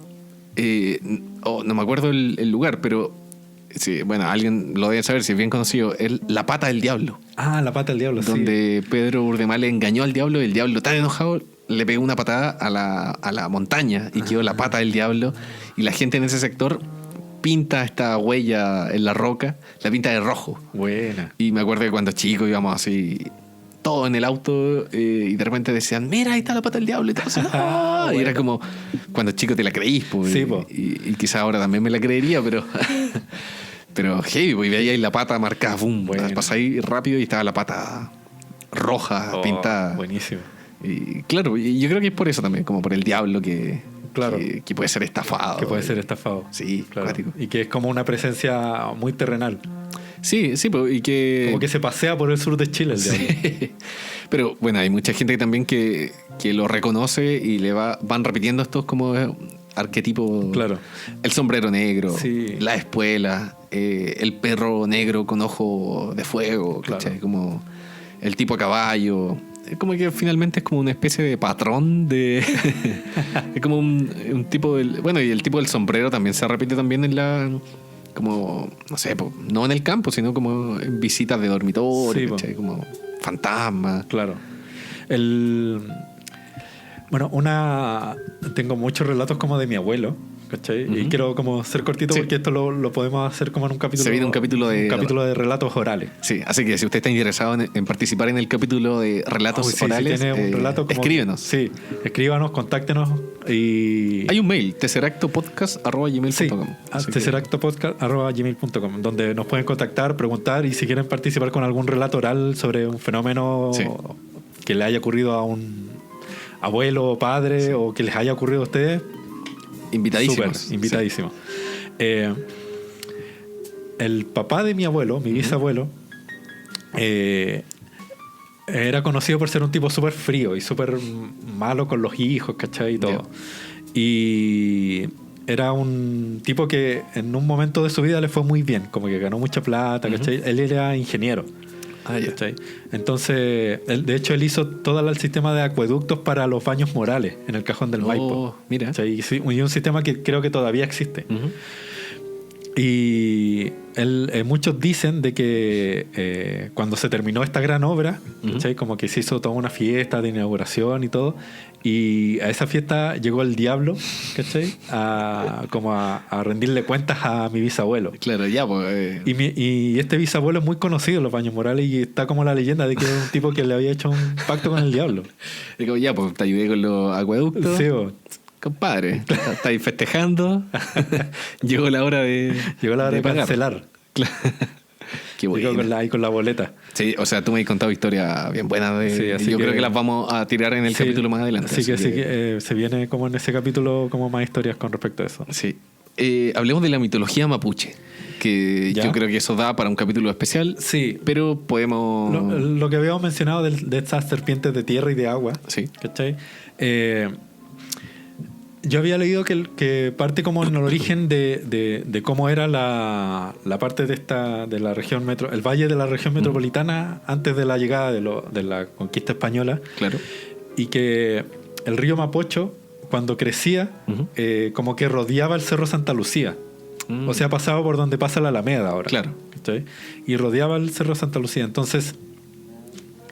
[SPEAKER 3] no me acuerdo el lugar, pero sí, bueno, alguien lo debe saber si es bien conocido, es La Pata del Diablo.
[SPEAKER 4] Ah, La Pata del Diablo, sí.
[SPEAKER 3] Donde Pedro Urdemales engañó al diablo y el diablo tan enojado le pegó una patada a la montaña y quedó la pata del diablo y la gente en ese sector pinta esta huella en la roca, la pinta de rojo.
[SPEAKER 4] Buena.
[SPEAKER 3] Y me acuerdo que cuando chico íbamos así todo en el auto y de repente decían, mira, ahí está la pata del diablo y todo así, "Ah", y era como cuando chico te la creís, pues,
[SPEAKER 4] Sí, po.
[SPEAKER 3] y quizás ahora también me la creería, pero pero heavy, pues, y veía ahí la pata marcada, boom,
[SPEAKER 4] Bueno.
[SPEAKER 3] pasáis rápido y estaba la pata roja pintada.
[SPEAKER 4] Buenísimo.
[SPEAKER 3] Y claro, y yo creo que es por eso también, como por el diablo que puede ser estafado.
[SPEAKER 4] Que puede ser estafado.
[SPEAKER 3] Sí,
[SPEAKER 4] Claro.
[SPEAKER 3] cuático.
[SPEAKER 4] Y que es como una presencia muy terrenal.
[SPEAKER 3] Sí, pues, y que...
[SPEAKER 4] Como que se pasea por el sur de Chile el diablo.
[SPEAKER 3] Sí. Pero bueno, hay mucha gente también que lo reconoce y van repitiendo estos como arquetipos.
[SPEAKER 4] Claro.
[SPEAKER 3] El sombrero negro,
[SPEAKER 4] Sí.
[SPEAKER 3] la espuela, el perro negro con ojo de fuego,
[SPEAKER 4] Claro.
[SPEAKER 3] ¿cachai? Como el tipo a caballo. Como que finalmente es como una especie de patrón de... es como un tipo del... Bueno, y el tipo del sombrero también se repite también en la... Como, no sé, no en el campo, sino como en visitas de dormitorio,
[SPEAKER 4] Sí,
[SPEAKER 3] ¿cachai? Como fantasmas.
[SPEAKER 4] Claro. Bueno, tengo muchos relatos como de mi abuelo, ¿cachai? Y quiero como ser cortito
[SPEAKER 3] Sí.
[SPEAKER 4] porque esto lo podemos hacer como en un capítulo.
[SPEAKER 3] Se viene un capítulo de
[SPEAKER 4] relatos orales.
[SPEAKER 3] Sí, así que si usted está interesado en participar en el capítulo de relatos
[SPEAKER 4] Uy, sí,
[SPEAKER 3] orales,
[SPEAKER 4] si tiene un relato como-
[SPEAKER 3] escríbenos.
[SPEAKER 4] Sí, escríbanos, contáctenos y...
[SPEAKER 3] Hay un mail, tesseractopodcast@gmail.com. Así que-
[SPEAKER 4] tesseractopodcast@gmail.com, donde nos pueden contactar, preguntar y si quieren participar con algún relato oral sobre un fenómeno
[SPEAKER 3] Sí.
[SPEAKER 4] que le haya ocurrido a un abuelo o padre o que les haya ocurrido a ustedes,
[SPEAKER 3] invitadísimos.
[SPEAKER 4] súper, invitadísimo. El papá de mi abuelo, mi bisabuelo, era conocido por ser un tipo súper frío y súper malo con los hijos, ¿cachai? Y todo. Y era un tipo que en un momento de su vida le fue muy bien, como que ganó mucha plata, ¿cachai? Él era ingeniero. ¿Cachai? Entonces, de hecho, él hizo todo el sistema de acueductos para los baños morales en el Cajón del Maipo.
[SPEAKER 3] Mira.
[SPEAKER 4] ¿Cachai? Y un sistema que creo que todavía existe.
[SPEAKER 3] Ujú.
[SPEAKER 4] Y muchos dicen de que cuando se terminó esta gran obra, ¿cachai? Como que se hizo toda una fiesta de inauguración y todo, y a esa fiesta llegó el diablo, ¿cachai? A rendirle cuentas a mi bisabuelo.
[SPEAKER 3] Claro, ya, pues.
[SPEAKER 4] Y este bisabuelo es muy conocido en los Baños Morales y está como la leyenda de que es un tipo que le había hecho un pacto con el diablo.
[SPEAKER 3] Digo, ya, pues te ayudé con los acueductos.
[SPEAKER 4] Sí, bo.
[SPEAKER 3] Compadre, estáis festejando. Llegó la hora de.
[SPEAKER 4] Llegó la hora de
[SPEAKER 3] pagar.
[SPEAKER 4] cancelar.
[SPEAKER 3] Claro. Qué
[SPEAKER 4] Llegó
[SPEAKER 3] bueno.
[SPEAKER 4] ahí con la boleta.
[SPEAKER 3] Sí, o sea, tú me has contado historias bien buenas de.
[SPEAKER 4] Sí, así
[SPEAKER 3] yo
[SPEAKER 4] que-
[SPEAKER 3] creo que las vamos a tirar en el
[SPEAKER 4] Sí,
[SPEAKER 3] capítulo más adelante.
[SPEAKER 4] Así que se viene como en ese capítulo como más historias con respecto a eso.
[SPEAKER 3] Sí. Hablemos de la mitología mapuche. Que
[SPEAKER 4] ¿Ya?
[SPEAKER 3] yo creo que eso da para un capítulo especial.
[SPEAKER 4] Sí.
[SPEAKER 3] Pero podemos.
[SPEAKER 4] Lo que habíamos mencionado de estas serpientes de tierra y de agua,
[SPEAKER 3] Sí.
[SPEAKER 4] ¿cachai? Yo había leído que parte como en el origen de cómo era la parte de la región el valle de la región metropolitana antes de la llegada de la conquista española,
[SPEAKER 3] Claro.
[SPEAKER 4] y que el río Mapocho, cuando crecía,
[SPEAKER 3] Ujú.
[SPEAKER 4] como que rodeaba el Cerro Santa Lucía. O sea, pasaba por donde pasa la Alameda ahora.
[SPEAKER 3] Claro.
[SPEAKER 4] ¿Cachai? Y rodeaba el Cerro Santa Lucía. Entonces,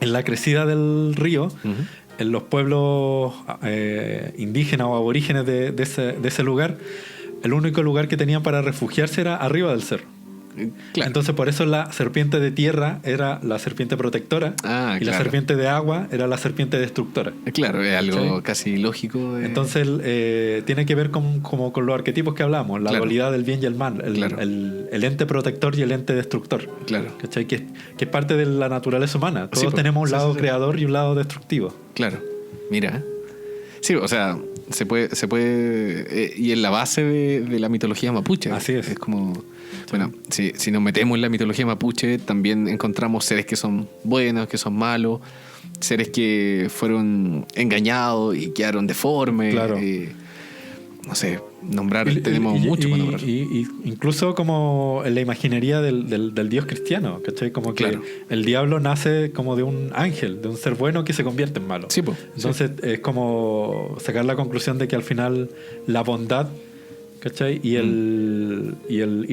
[SPEAKER 4] en la crecida del río,
[SPEAKER 3] Ujú.
[SPEAKER 4] en los pueblos indígenas o aborígenes de ese lugar, el único lugar que tenían para refugiarse era arriba del cerro.
[SPEAKER 3] Claro.
[SPEAKER 4] Entonces, por eso la serpiente de tierra era la serpiente protectora y la
[SPEAKER 3] claro.
[SPEAKER 4] serpiente de agua era la serpiente destructora.
[SPEAKER 3] Claro, es algo
[SPEAKER 4] ¿Sí?
[SPEAKER 3] casi lógico.
[SPEAKER 4] Entonces, tiene que ver como con los arquetipos que hablamos, la
[SPEAKER 3] Claro.
[SPEAKER 4] dualidad del bien y el mal,
[SPEAKER 3] Claro.
[SPEAKER 4] el ente protector y el ente destructor.
[SPEAKER 3] Claro.
[SPEAKER 4] ¿Cachai? Que es parte de la naturaleza humana. Todos
[SPEAKER 3] Sí, pues.
[SPEAKER 4] tenemos un
[SPEAKER 3] Sí,
[SPEAKER 4] lado
[SPEAKER 3] sí.
[SPEAKER 4] creador y un lado destructivo.
[SPEAKER 3] Claro. Mira. Sí, o sea, se puede y es la base de la mitología mapuche.
[SPEAKER 4] Así es.
[SPEAKER 3] Es como, bueno, si nos metemos en la mitología mapuche, también encontramos seres que son buenos, que son malos, seres que fueron engañados y quedaron deformes.
[SPEAKER 4] Claro.
[SPEAKER 3] No sé, tenemos mucho para nombrar.
[SPEAKER 4] Y incluso como en la imaginería del dios cristiano, ¿cachai? Como que
[SPEAKER 3] claro.
[SPEAKER 4] El diablo nace como de un ángel, de un ser bueno que se convierte en malo.
[SPEAKER 3] Sí, pues.
[SPEAKER 4] Entonces es como sacar la conclusión de que al final la bondad, ¿cachai? Y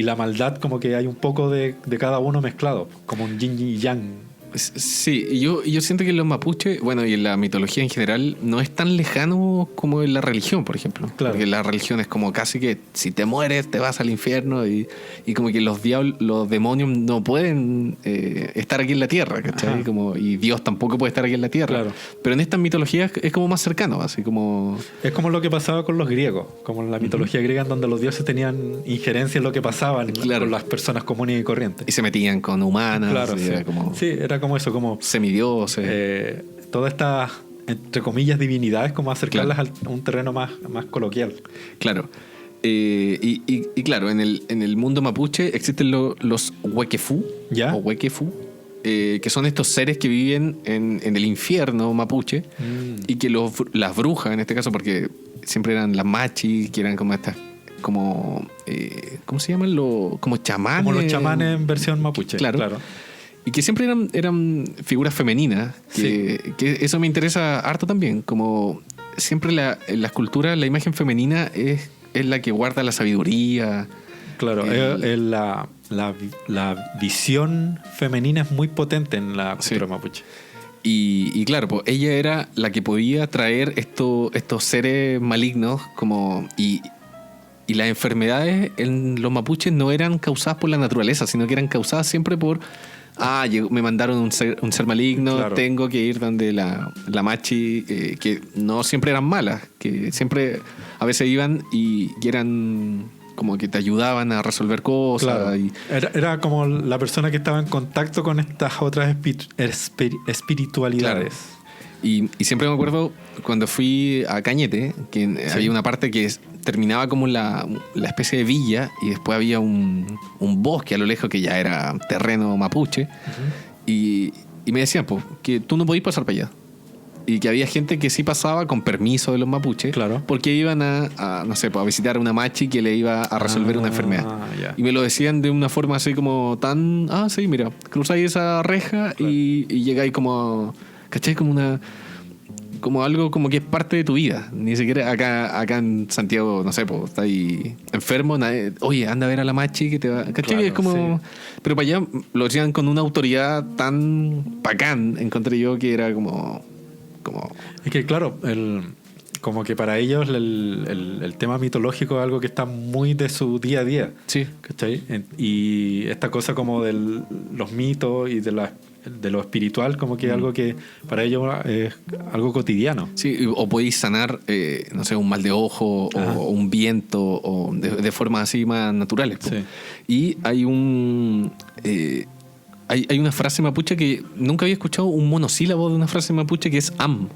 [SPEAKER 4] la maldad, como que hay un poco de cada uno mezclado, como un yin y yang.
[SPEAKER 3] Sí, y yo siento que en los mapuches, bueno, y en la mitología en general, no es tan lejano como en la religión, por ejemplo.
[SPEAKER 4] Claro.
[SPEAKER 3] Porque la religión es como casi que si te mueres te vas al infierno y como que los demonios no pueden estar aquí en la tierra, ¿cachai? Y Dios tampoco puede estar aquí en la tierra.
[SPEAKER 4] Claro.
[SPEAKER 3] Pero en estas mitologías es como más cercano, así como...
[SPEAKER 4] Es como lo que pasaba con los griegos, como en la mitología griega, en donde los dioses tenían injerencia en lo que pasaba con las personas comunes y corrientes.
[SPEAKER 3] Y se metían con humanas.
[SPEAKER 4] Claro, sí.
[SPEAKER 3] Era
[SPEAKER 4] como eso, como
[SPEAKER 3] semidioses.
[SPEAKER 4] Todas estas, entre comillas, divinidades, como acercarlas a un terreno más coloquial.
[SPEAKER 3] Claro. Y claro, en el mundo mapuche existen los huequefú,
[SPEAKER 4] ¿ya?
[SPEAKER 3] O huequefú, que son estos seres que viven en el infierno mapuche y que las brujas, en este caso, porque siempre eran las machis, que eran como estas... ¿cómo se llaman? Como chamanes.
[SPEAKER 4] Como los chamanes en versión mapuche.
[SPEAKER 3] Claro. Y que siempre eran figuras femeninas, que eso me interesa harto también, como siempre en las culturas la imagen femenina es la que guarda la sabiduría.
[SPEAKER 4] Claro, la visión femenina es muy potente en la cultura mapuche.
[SPEAKER 3] Y claro, pues ella era la que podía traer estos seres malignos y las enfermedades en los mapuches no eran causadas por la naturaleza, sino que eran causadas siempre por... me mandaron un ser maligno, claro. Tengo que ir donde la machi, que no siempre eran malas, que siempre a veces iban y eran como que te ayudaban a resolver cosas.
[SPEAKER 4] Claro. Era como la persona que estaba en contacto con estas otras espiritualidades.
[SPEAKER 3] Claro. Y siempre me acuerdo cuando fui a Cañete, que había una parte que terminaba como la especie de villa y después había un bosque a lo lejos que ya era terreno mapuche. Y me decían pues, que tú no podías pasar para allá. Y que había gente que sí pasaba con permiso de los mapuches,
[SPEAKER 4] claro.
[SPEAKER 3] Porque iban a no sé, pues, a visitar a una machi que le iba a resolver una enfermedad.
[SPEAKER 4] Yeah.
[SPEAKER 3] Y me lo decían de una forma así como tan... sí, mira, cruzáis esa reja, claro. y llegáis como... ¿Cachai? Como algo como que es parte de tu vida. Ni siquiera acá en Santiago, no sé, pues, está ahí enfermo, oye, anda a ver a la machi que te va... ¿Cachai? Claro, es como... Sí. Pero para allá lo hacían con una autoridad tan bacán, encontré yo, que era como...
[SPEAKER 4] Es que claro, como que para ellos el tema mitológico es algo que está muy de su día a día.
[SPEAKER 3] Sí.
[SPEAKER 4] ¿Cachai? Y esta cosa como de los mitos y de lo espiritual, como que es algo que para ellos es algo cotidiano.
[SPEAKER 3] Sí, o podéis sanar, no sé, un mal de ojo, o un viento, o de formas así más naturales.
[SPEAKER 4] Sí.
[SPEAKER 3] Y hay hay una frase mapuche que nunca había escuchado un monosílabo de una frase mapuche que es am.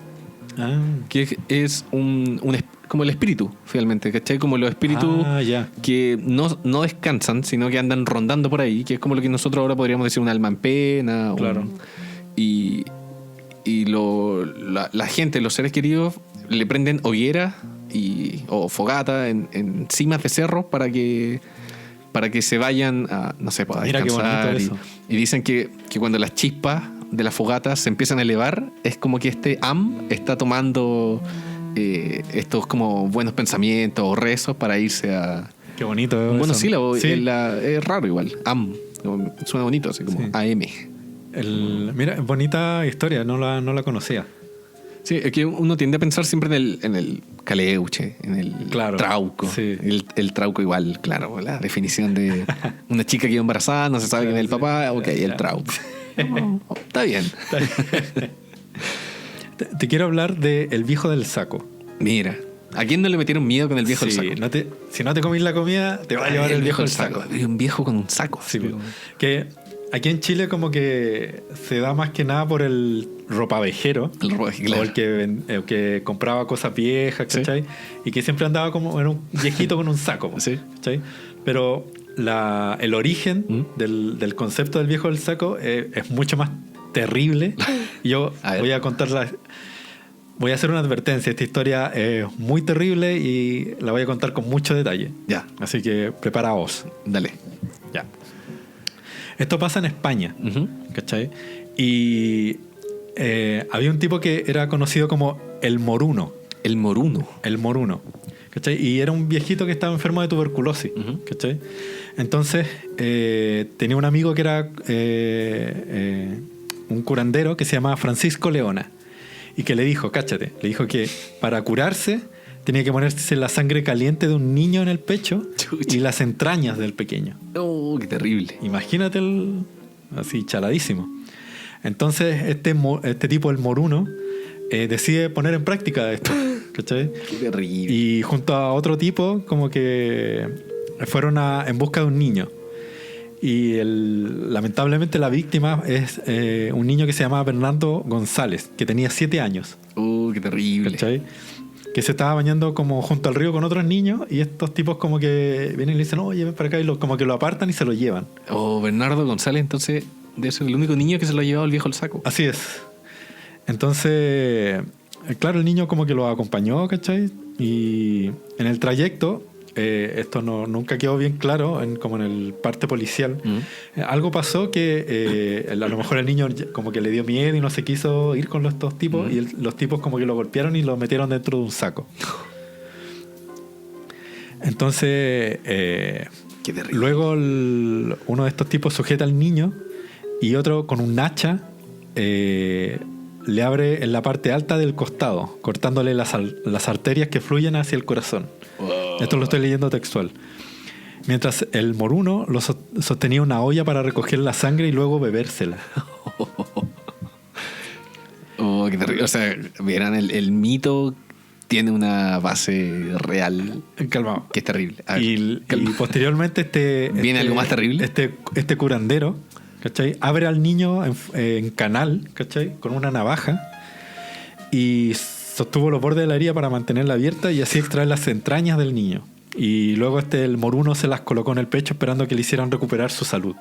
[SPEAKER 3] Que es como el espíritu, finalmente, ¿cachai? Como los espíritus que no descansan, sino que andan rondando por ahí, que es como lo que nosotros ahora podríamos decir un alma en pena.
[SPEAKER 4] Claro.
[SPEAKER 3] Y la gente, los seres queridos, le prenden hoguera o fogata en cimas de cerros para que se vayan a, no sé, a descansar. Y dicen que cuando las chispas de la fogata se empiezan a elevar, es como que este está tomando estos como buenos pensamientos o rezos para irse a...
[SPEAKER 4] Qué bonito.
[SPEAKER 3] Un monosílabo,
[SPEAKER 4] sí.
[SPEAKER 3] Es raro igual. Suena bonito, así como AM.
[SPEAKER 4] Mira, bonita historia, no la conocía.
[SPEAKER 3] Sí, es que uno tiende a pensar siempre en el caleuche, en el trauco.
[SPEAKER 4] Sí.
[SPEAKER 3] El trauco igual, claro, la definición de una chica que quedó embarazada, no se sabe quién es el papá, el trauco. Está bien.
[SPEAKER 4] Te quiero hablar de El viejo del saco.
[SPEAKER 3] Mira, ¿a quién no le metieron miedo con el viejo del saco?
[SPEAKER 4] Si no te comís la comida, te va a llevar el viejo del saco.
[SPEAKER 3] Un viejo con un saco.
[SPEAKER 4] Sí, que aquí en Chile como que se da más que nada por el ropavejero.
[SPEAKER 3] El ropavejero.
[SPEAKER 4] O el que compraba cosas viejas, ¿cachai? Sí. Y que siempre andaba como en un viejito con un saco,
[SPEAKER 3] sí.
[SPEAKER 4] ¿cachai? Pero el origen del concepto del viejo del saco es mucho más terrible. Yo voy a contarla. Voy a hacer una advertencia. Esta historia es muy terrible y la voy a contar con mucho detalle.
[SPEAKER 3] Ya.
[SPEAKER 4] Así que preparaos.
[SPEAKER 3] Dale.
[SPEAKER 4] Ya. Esto pasa en España, ¿cachai? Y había un tipo que era conocido como el Moruno.
[SPEAKER 3] El Moruno.
[SPEAKER 4] El Moruno. ¿Cachai? Y era un viejito que estaba enfermo de tuberculosis. ¿Cachai? Entonces tenía un amigo que era un curandero que se llamaba Francisco Leona. Y que le dijo, cáchate, le dijo que para curarse tenía que ponerse la sangre caliente de un niño en el pecho y las entrañas del pequeño.
[SPEAKER 3] ¡Oh, qué terrible!
[SPEAKER 4] Imagínate así chaladísimo. Entonces este tipo, el Moruno, decide poner en práctica esto. ¿Cachai?
[SPEAKER 3] ¡Qué terrible!
[SPEAKER 4] Y junto a otro tipo como que fueron en busca de un niño. Y lamentablemente la víctima es un niño que se llamaba Bernardo González, que tenía 7 años.
[SPEAKER 3] ¡Qué terrible!
[SPEAKER 4] ¿Cachai? Que se estaba bañando como junto al río con otros niños y estos tipos como que vienen y le dicen, oye, ven para acá, y como que lo apartan y se lo llevan.
[SPEAKER 3] Bernardo González entonces debe ser el único niño que se lo ha llevado el viejo al saco.
[SPEAKER 4] Así es. Entonces, claro, el niño como que lo acompañó, ¿cachai? Y en el trayecto, esto nunca quedó bien claro como en el parte policial. Algo pasó que a lo mejor el niño como que le dio miedo y no se quiso ir con estos tipos y los tipos como que lo golpearon y lo metieron dentro de un saco. Entonces luego uno de estos tipos sujeta al niño y otro con un hacha le abre en la parte alta del costado, cortándole las arterias que fluyen hacia el corazón. Wow. Esto lo estoy leyendo textual. Mientras el Moruno sostenía una olla para recoger la sangre y luego bebérsela.
[SPEAKER 3] Qué terrible. O sea, verán, el mito tiene una base real.
[SPEAKER 4] Calmado.
[SPEAKER 3] Que es terrible.
[SPEAKER 4] Y posteriormente
[SPEAKER 3] ¿viene algo más terrible?
[SPEAKER 4] Este curandero, ¿cachai? Abre al niño en canal, ¿cachai? Con una navaja y sostuvo los bordes de la herida para mantenerla abierta y así extraer las entrañas del niño. Y luego el Moruno se las colocó en el pecho esperando que le hicieran recuperar su salud.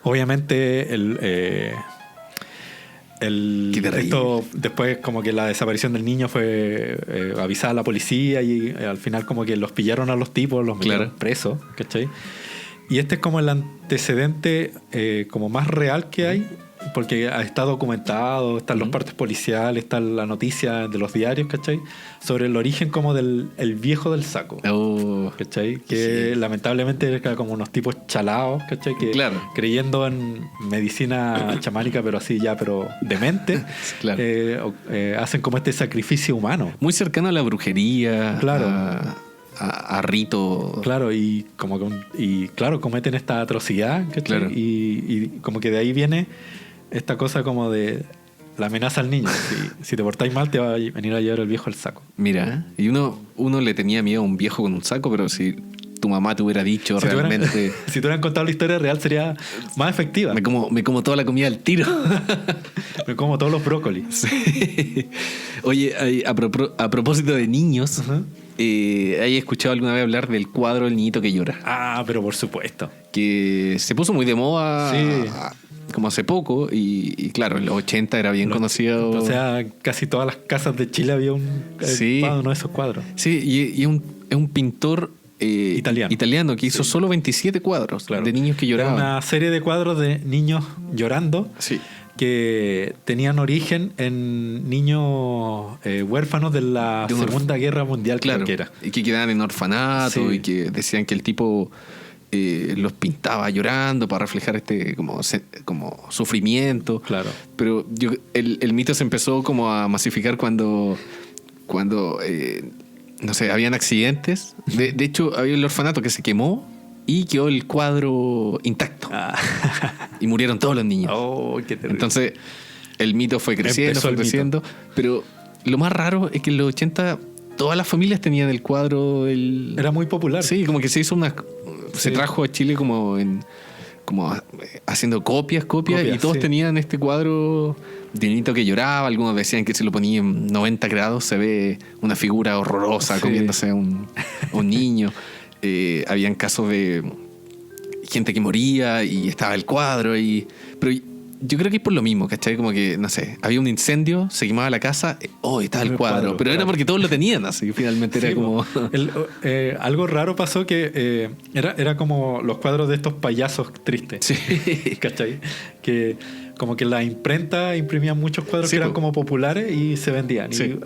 [SPEAKER 4] Obviamente esto después como que la desaparición del niño fue avisada a la policía y al final como que los pillaron a los tipos, los metieron presos, ¿cachai? Y este es como el antecedente como más real que hay, porque está documentado, están los partes policiales, está la noticia de los diarios, ¿cachai? Sobre el origen como del viejo del saco, ¿cachai? Que lamentablemente era como unos tipos chalados, ¿cachai? Que creyendo en medicina chamánica, pero así ya, pero demente, hacen como este sacrificio humano.
[SPEAKER 3] Muy cercano a la brujería, a rito.
[SPEAKER 4] Claro, y cometen esta atrocidad, ¿cachai? Y como que de ahí viene esta cosa como de la amenaza al niño. Si te portáis mal, te va a venir a llevar el viejo al saco.
[SPEAKER 3] Mira, y uno le tenía miedo a un viejo con un saco, pero si tu mamá te hubiera dicho realmente...
[SPEAKER 4] Si te hubieran contado la historia real, sería más efectiva.
[SPEAKER 3] Me como toda la comida al tiro.
[SPEAKER 4] Me como todos los brócolis.
[SPEAKER 3] Sí. Oye, a propósito de niños... ¿hay escuchado alguna vez hablar del cuadro del niñito que llora?
[SPEAKER 4] Pero por supuesto.
[SPEAKER 3] Que se puso muy de moda como hace poco y claro, en los 80 era bien conocido.
[SPEAKER 4] O sea, casi todas las casas de Chile había uno de esos cuadros.
[SPEAKER 3] Sí, y es un pintor italiano que hizo solo 27 cuadros de niños que lloraban.
[SPEAKER 4] Una serie de cuadros de niños llorando.
[SPEAKER 3] Sí.
[SPEAKER 4] Que tenían origen en niños huérfanos de la Segunda Guerra Mundial, creo que era.
[SPEAKER 3] Y que quedaban en orfanato y que decían que el tipo los pintaba llorando para reflejar como sufrimiento.
[SPEAKER 4] Claro.
[SPEAKER 3] Pero el mito se empezó como a masificar cuando no sé, habían accidentes. De hecho, había el orfanato que se quemó y quedó el cuadro intacto. Y murieron todos los niños.
[SPEAKER 4] Qué terrible.
[SPEAKER 3] Entonces, el mito fue creciendo. Pero lo más raro es que en los 80 todas las familias tenían el cuadro.
[SPEAKER 4] Era muy popular.
[SPEAKER 3] Sí, como que se hizo se trajo a Chile como haciendo copias, y todos tenían este cuadro de un niñito que lloraba. Algunos decían que si lo ponía en 90 grados se ve una figura horrorosa comiéndose a un niño. Habían casos de gente que moría y estaba el cuadro ahí. Pero yo creo que es por lo mismo, ¿cachai? Como que, no sé, había un incendio, se quemaba la casa, estaba el cuadro. Pero era porque todos lo tenían, así. Finalmente era como...
[SPEAKER 4] algo raro pasó que era como los cuadros de estos payasos tristes.
[SPEAKER 3] Sí.
[SPEAKER 4] ¿Cachai? Que como que la imprenta imprimía muchos cuadros que eran como populares y se vendían. Sí. Y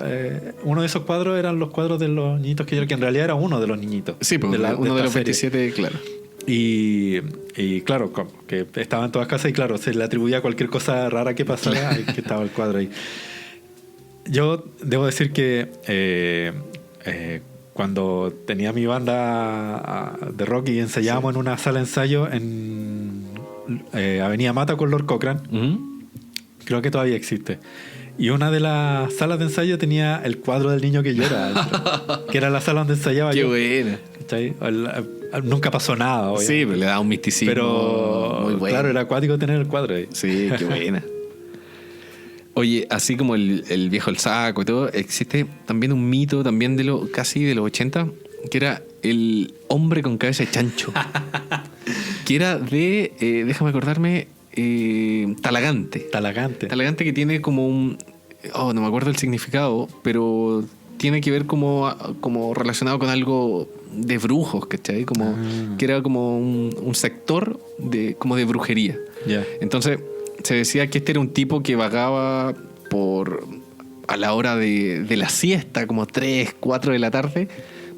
[SPEAKER 4] uno de esos cuadros eran los cuadros de los niñitos que en realidad era uno de los niñitos.
[SPEAKER 3] Sí, pues uno de los 27, claro.
[SPEAKER 4] Y claro, que estaba en todas casas y claro, se le atribuía a cualquier cosa rara que pasara y que estaba el cuadro ahí. Yo debo decir que cuando tenía mi banda de rock y ensayábamos en una sala de ensayo en Avenida Mata con Lord Cochrane, creo que todavía existe. Y una de las salas de ensayo tenía el cuadro del niño que llora, que era la sala donde ensayaba yo.
[SPEAKER 3] Qué buena.
[SPEAKER 4] ¿Cachai? Nunca pasó nada, obviamente.
[SPEAKER 3] Sí, pero le da un misticismo.
[SPEAKER 4] Pero
[SPEAKER 3] muy bueno.
[SPEAKER 4] Claro, era acuático tener el cuadro ahí.
[SPEAKER 3] Sí, qué buena. Oye, así como el viejo el saco y todo, existe también un mito también casi de los 80, que era el hombre con cabeza de chancho. Que era de, déjame acordarme, Talagante. Talagante, que tiene como un... no me acuerdo el significado, pero tiene que ver como relacionado con algo de brujos, ¿cachai? Que era como un sector como de brujería.
[SPEAKER 4] Yeah.
[SPEAKER 3] Entonces se decía que este era un tipo que vagaba a la hora de la siesta, como 3, 4 de la tarde,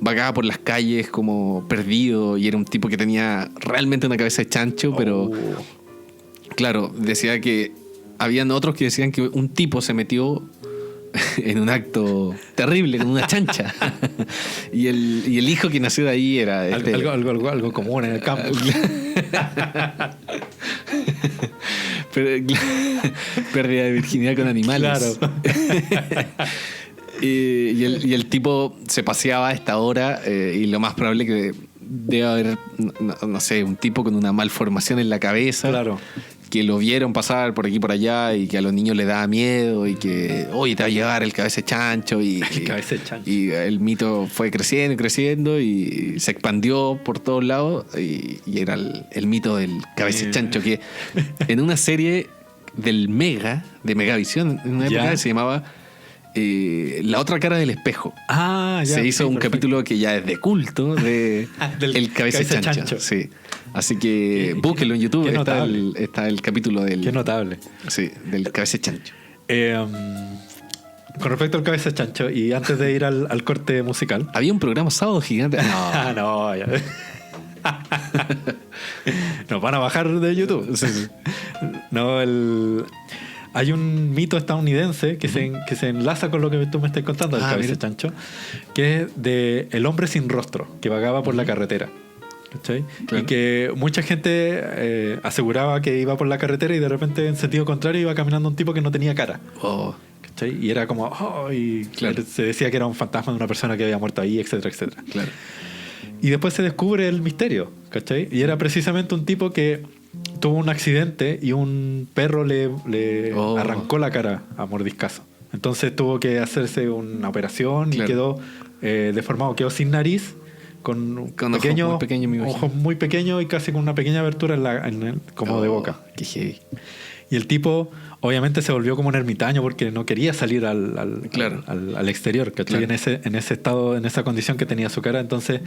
[SPEAKER 3] vagaba por las calles como perdido, y era un tipo que tenía realmente una cabeza de chancho, pero claro, decía que habían otros que decían que un tipo se metió en un acto terrible con una chancha y el hijo que nació de ahí era
[SPEAKER 4] algo común en el campo.
[SPEAKER 3] Pérdida de virginidad con animales.
[SPEAKER 4] Claro.
[SPEAKER 3] y el tipo se paseaba a esta hora, y lo más probable que debe haber, no sé, un tipo con una malformación en la cabeza.
[SPEAKER 4] Claro.
[SPEAKER 3] Que lo vieron pasar por aquí y por allá, y que a los niños les daba miedo, y que te va a llevar el cabeza de chancho, y el mito fue creciendo y se expandió por todos lados, y era el mito del cabeza de chancho, que en una serie del de Megavisión, en una época se llamaba La otra cara del espejo. Se hizo un capítulo que ya es de culto del el cabeza de chancho. Sí. Así que búsquenlo en YouTube. Está el capítulo del...
[SPEAKER 4] Qué notable.
[SPEAKER 3] Sí, del cabeza de chancho.
[SPEAKER 4] Con respecto al cabeza de chancho, y antes de ir al corte musical...
[SPEAKER 3] Había un programa sábado gigante.
[SPEAKER 4] No, ya. Nos van a bajar de YouTube.
[SPEAKER 3] Sí.
[SPEAKER 4] No, hay un mito estadounidense que se enlaza con lo que tú me estás contando del cabeza de chancho, que es de el hombre sin rostro que vagaba por la carretera. ¿Cachai? Claro. Y que mucha gente aseguraba que iba por la carretera y de repente en sentido contrario iba caminando un tipo que no tenía cara. ¿Cachai? Y era como claro. Se decía que era un fantasma de una persona que había muerto ahí, etcétera, etcétera.
[SPEAKER 3] Claro.
[SPEAKER 4] Y después se descubre el misterio, ¿cachai? Y era precisamente un tipo que tuvo un accidente y un perro le arrancó la cara a mordiscazo. Entonces tuvo que hacerse una operación, claro. Y quedó deformado, quedó sin nariz, con ojos muy pequeños y casi con una pequeña abertura como de boca.
[SPEAKER 3] Qué heavy.
[SPEAKER 4] Y el tipo obviamente se volvió como un ermitaño porque no quería salir al exterior, ¿cachai? Claro. En ese estado, en esa condición que tenía su cara. Entonces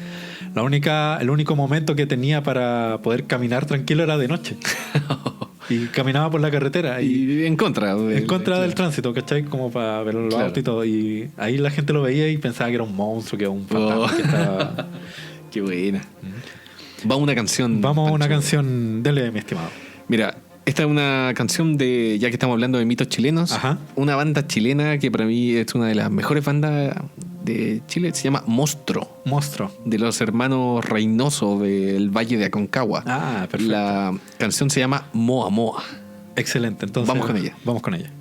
[SPEAKER 4] el único momento que tenía para poder caminar tranquilo era de noche. Y caminaba por la carretera
[SPEAKER 3] y en contra
[SPEAKER 4] del tránsito, ¿cachai? Como para ver los autos y todo. Y ahí la gente lo veía y pensaba que era un monstruo, que era un fantasma que estaba...
[SPEAKER 3] Qué buena. Vamos a una canción.
[SPEAKER 4] Dele, mi estimado.
[SPEAKER 3] Mira, esta es una canción ya que estamos hablando de mitos chilenos.
[SPEAKER 4] Ajá.
[SPEAKER 3] Una banda chilena que para mí es una de las mejores bandas de Chile. Se llama Monstro. De los hermanos Reynoso del Valle de Aconcagua.
[SPEAKER 4] Perfecto.
[SPEAKER 3] La canción se llama Moa Moa.
[SPEAKER 4] Excelente. Entonces
[SPEAKER 3] vamos con ella.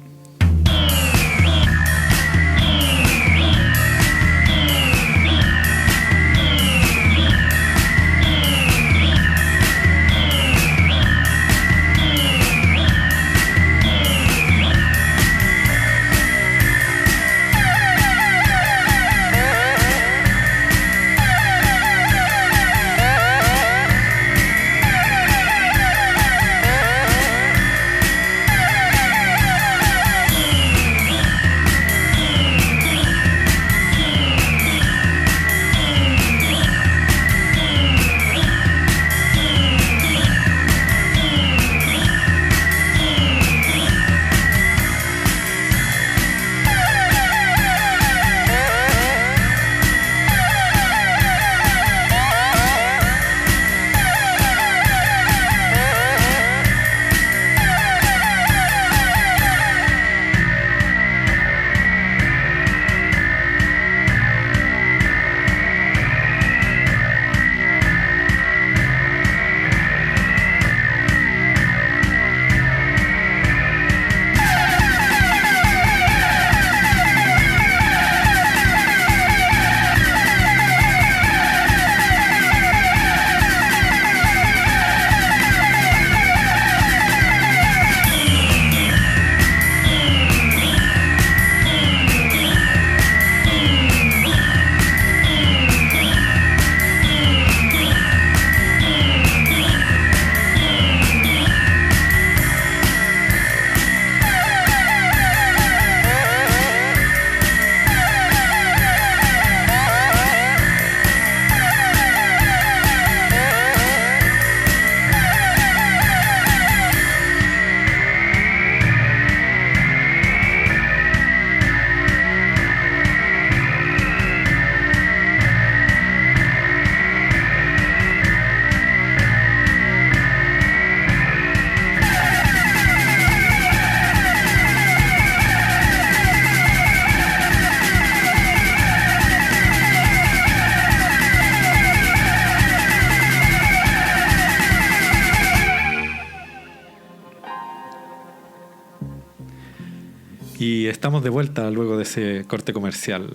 [SPEAKER 4] Y estamos de vuelta luego de ese corte comercial.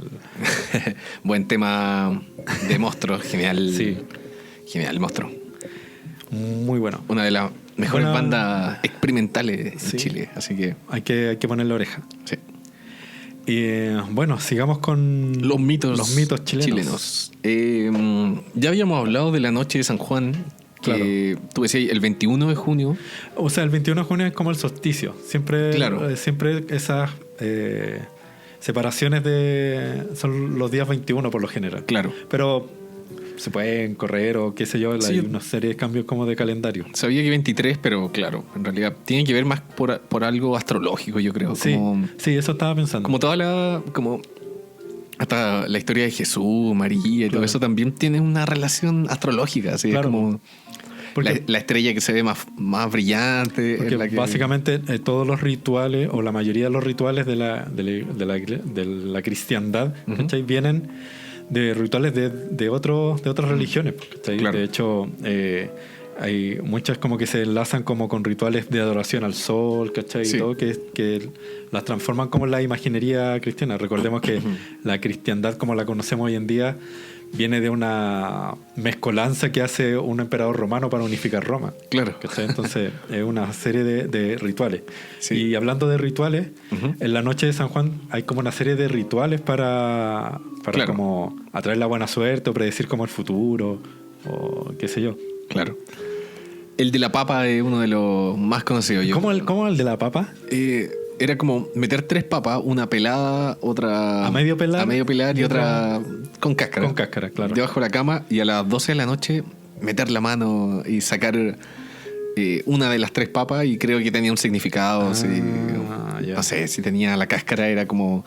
[SPEAKER 3] Buen tema de monstruo, genial.
[SPEAKER 4] Sí.
[SPEAKER 3] Genial, monstruo.
[SPEAKER 4] Muy bueno.
[SPEAKER 3] Una de las mejores
[SPEAKER 4] Buena...
[SPEAKER 3] bandas experimentales
[SPEAKER 4] sí.
[SPEAKER 3] en Chile, así que...
[SPEAKER 4] Hay que ponerle oreja.
[SPEAKER 3] Sí.
[SPEAKER 4] Y bueno, sigamos con
[SPEAKER 3] los mitos
[SPEAKER 4] chilenos.
[SPEAKER 3] Ya habíamos hablado de la noche de San Juan, que claro. Tú decías el 21 de junio.
[SPEAKER 4] O sea, el 21 de junio es como el solsticio. Siempre,
[SPEAKER 3] claro.
[SPEAKER 4] Siempre esas separaciones son los días 21 por lo general.
[SPEAKER 3] Claro.
[SPEAKER 4] Pero se pueden correr o qué sé yo, sí. Hay una serie de cambios como de calendario.
[SPEAKER 3] Sabía que 23, pero claro, en realidad tiene que ver más por algo astrológico, yo creo.
[SPEAKER 4] Sí,
[SPEAKER 3] como,
[SPEAKER 4] sí, eso estaba pensando.
[SPEAKER 3] Como hasta la historia de Jesús, María y todo eso también tiene una relación astrológica, así claro. Como la estrella que se ve más brillante.
[SPEAKER 4] Porque
[SPEAKER 3] la que...
[SPEAKER 4] básicamente todos los rituales, o la mayoría de los rituales de la cristiandad, ¿cachai? Vienen de rituales de otras religiones, ¿cachai? Claro. De hecho, hay muchas como que se enlazan como con rituales de adoración al sol, ¿cachai? Sí. Y todo que las transforman como en la imaginería cristiana. Recordemos que la cristiandad como la conocemos hoy en día viene de una mezcolanza que hace un emperador romano para unificar Roma.
[SPEAKER 3] Claro.
[SPEAKER 4] ¿Cachai? Entonces es una serie de rituales.
[SPEAKER 3] Sí.
[SPEAKER 4] Y hablando de rituales, en la noche de San Juan hay como una serie de rituales para claro. Como atraer la buena suerte o predecir como el futuro o qué sé yo.
[SPEAKER 3] Claro. El de la papa es uno de los más conocidos.
[SPEAKER 4] ¿Cómo el de la papa?
[SPEAKER 3] Era como meter 3 papas, una pelada, otra
[SPEAKER 4] a medio pelar
[SPEAKER 3] y otra con cáscara.
[SPEAKER 4] Con cáscara, claro.
[SPEAKER 3] Debajo de la cama, y a las 12 de la noche meter la mano y sacar una de las 3 papas, y creo que tenía un significado. No sé, si tenía la cáscara era como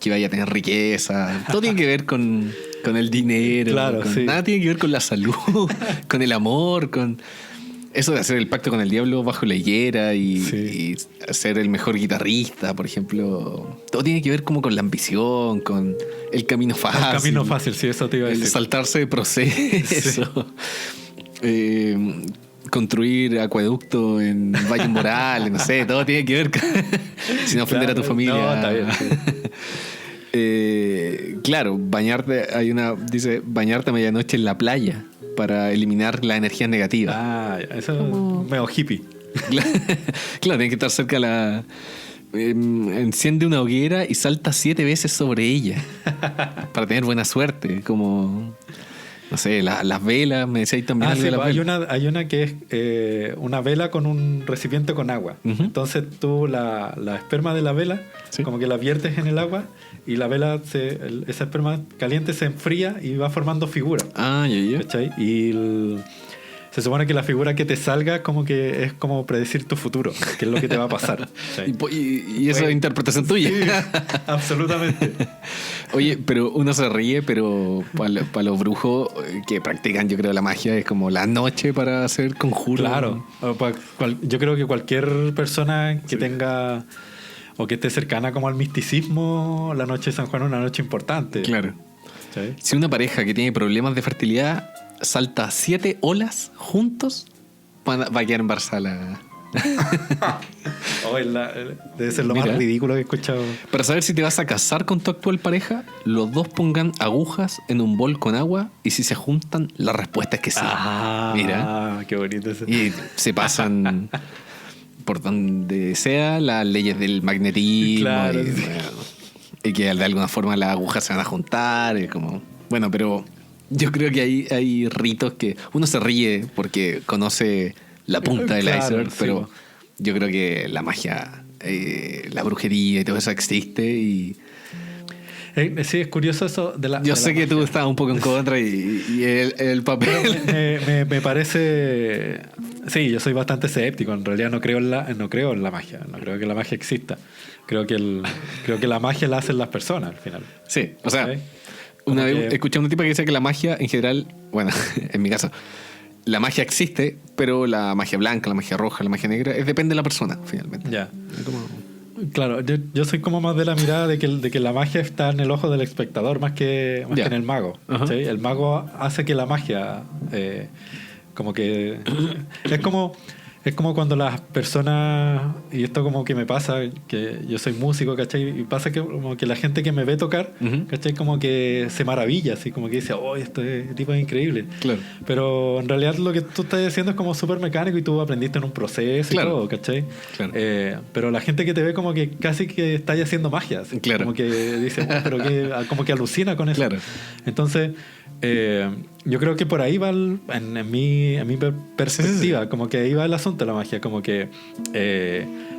[SPEAKER 3] que iba a tener riqueza. Todo tiene que ver con el dinero.
[SPEAKER 4] Claro, sí.
[SPEAKER 3] Nada tiene que ver con la salud, con el amor, con... Eso de hacer el pacto con el diablo bajo la higuera y ser el mejor guitarrista, por ejemplo. Todo tiene que ver como con la ambición, con el camino fácil.
[SPEAKER 4] El camino fácil, sí, eso te iba a decir.
[SPEAKER 3] El saltarse de proceso. Sí. Construir acueducto en Valle Morales, no sé, todo tiene que ver con... sin ofender a tu familia.
[SPEAKER 4] No, está bien. Sí.
[SPEAKER 3] Claro, dice bañarte a medianoche en la playa para eliminar la energía negativa.
[SPEAKER 4] Ah, eso es medio hippie.
[SPEAKER 3] Claro, tiene que estar cerca de la... enciende una hoguera y salta 7 veces sobre ella para tener buena suerte. Como... No sé, las velas, me decíais también.
[SPEAKER 4] Sí, hay una que es una vela con un recipiente con agua. Entonces tú la esperma de la vela, como que la viertes en el agua, y la vela, esa esperma caliente se enfría y va formando figuras. ¿Cachai? Y se supone que la figura que te salga como que es como predecir tu futuro, que es lo que te va a pasar.
[SPEAKER 3] Y eso es interpretación tuya.
[SPEAKER 4] Sí, absolutamente.
[SPEAKER 3] Oye, pero uno se ríe, pero para los brujos que practican, yo creo, la magia, es como la noche para hacer conjuros.
[SPEAKER 4] Claro. Yo creo que cualquier persona que tenga o que esté cercana como al misticismo, la noche de San Juan es una noche importante.
[SPEAKER 3] Claro.
[SPEAKER 4] ¿Sí?
[SPEAKER 3] Si una pareja que tiene problemas de fertilidad salta 7 olas juntos, va a quedar embarazada.
[SPEAKER 4] Debe ser lo más ridículo que he escuchado.
[SPEAKER 3] Para saber si te vas a casar con tu actual pareja, los dos pongan agujas en un bol con agua, y si se juntan, la respuesta es que sí.
[SPEAKER 4] Mira, qué bonito eso.
[SPEAKER 3] Y se pasan por donde sea las leyes del magnetismo.
[SPEAKER 4] Claro,
[SPEAKER 3] y que de alguna forma las agujas se van a juntar. Y como, bueno, pero yo creo que hay ritos que uno se ríe porque conoce la punta del iceberg, pero yo creo que la magia, la brujería y todo eso existe. Y
[SPEAKER 4] sí, es curioso eso de la...
[SPEAKER 3] Yo
[SPEAKER 4] de
[SPEAKER 3] sé
[SPEAKER 4] la
[SPEAKER 3] que
[SPEAKER 4] magia.
[SPEAKER 3] tú estás un poco en contra y el papel...
[SPEAKER 4] Me parece... Sí, yo soy bastante escéptico. En realidad no creo en la magia. No creo que la magia exista. Creo que la magia la hacen las personas al final.
[SPEAKER 3] Sí, o sea... ¿sí? Una vez escuché a un tipo que decía que la magia en general, bueno, en mi caso, la magia existe, pero la magia blanca, la magia roja, la magia negra, depende de la persona, finalmente.
[SPEAKER 4] Ya. Claro, yo soy como más de la mirada de que la magia está en el ojo del espectador más que en el mago. ¿Sí? El mago hace que la magia como que... es Es como cuando las personas, y esto como que me pasa, que yo soy músico, ¿cachai? Y pasa que como que la gente que me ve tocar, ¿cachai? Como que se maravilla, así como que dice, oh, este tipo es increíble.
[SPEAKER 3] Claro.
[SPEAKER 4] Pero en realidad lo que tú estás haciendo es como súper mecánico y tú aprendiste en un proceso y todo, ¿cachai?
[SPEAKER 3] Claro.
[SPEAKER 4] Pero la gente que te ve como que casi que está haciendo magia, así, como que dice, oh, pero que como que alucina con eso.
[SPEAKER 3] Claro.
[SPEAKER 4] Entonces, yo creo que por ahí va en mi perspectiva, como que ahí va el asunto de la magia, como que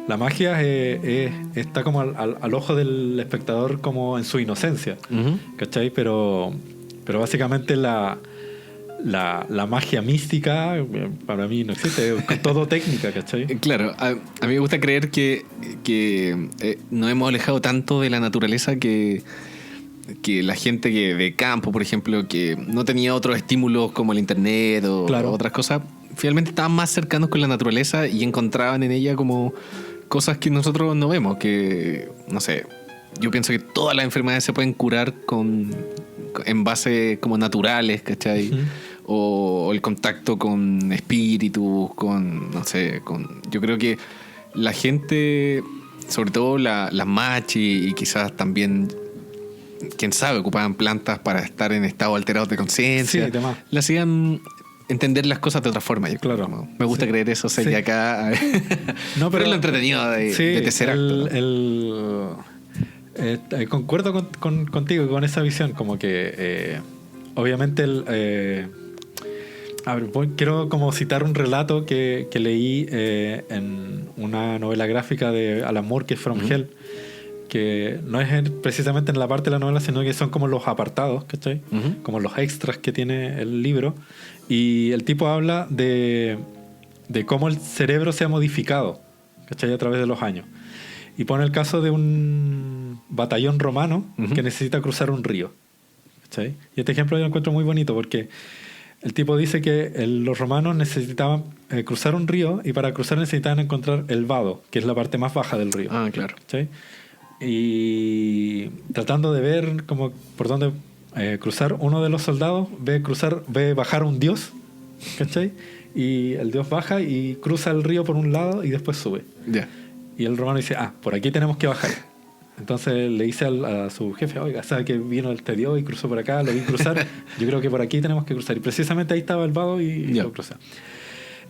[SPEAKER 4] la magia está como al ojo del espectador como en su inocencia, ¿cachai? Pero básicamente la magia mística para mí no existe, es todo técnica, ¿cachai?
[SPEAKER 3] Claro, a mí me gusta creer que nos hemos alejado tanto de la naturaleza que la gente que de campo, por ejemplo, que no tenía otros estímulos como el internet o otras cosas, finalmente estaban más cercanos con la naturaleza y encontraban en ella como cosas que nosotros no vemos, que, no sé, yo pienso que todas las enfermedades se pueden curar en base como naturales, ¿cachai? O el contacto con espíritus, no sé, yo creo que la gente, sobre todo las machi y quizás también, quién sabe, ocupaban plantas para estar en estado alterados de conciencia. Sí, le hacían entender las cosas de otra forma. Yo claro, me gusta creer eso, sé que acá no, pero es lo entretenido de Tesseract.
[SPEAKER 4] Concuerdo contigo con esa visión, como que obviamente quiero como citar un relato que leí en una novela gráfica de Alan Moore, que es From Hell, que no es precisamente en la parte de la novela, sino que son como los apartados, ¿cachai? Como los extras que tiene el libro. Y el tipo habla de cómo el cerebro se ha modificado, ¿cachai? A través de los años. Y pone el caso de un batallón romano que necesita cruzar un río, ¿cachai? Y este ejemplo yo lo encuentro muy bonito porque el tipo dice que los romanos necesitaban cruzar un río, y para cruzar necesitaban encontrar el vado, que es la parte más baja del río.
[SPEAKER 3] Ah, claro.
[SPEAKER 4] ¿Cachai? Y tratando de ver como por dónde cruzar, uno de los soldados ve bajar un dios, ¿cachai? Y el dios baja y cruza el río por un lado y después sube.
[SPEAKER 3] Yeah.
[SPEAKER 4] Y el romano dice, por aquí tenemos que bajar. Entonces le dice a su jefe, oiga, ¿sabe que vino este dios y cruzó por acá? Lo vi cruzar, yo creo que por aquí tenemos que cruzar. Y precisamente ahí estaba el vado y lo cruza.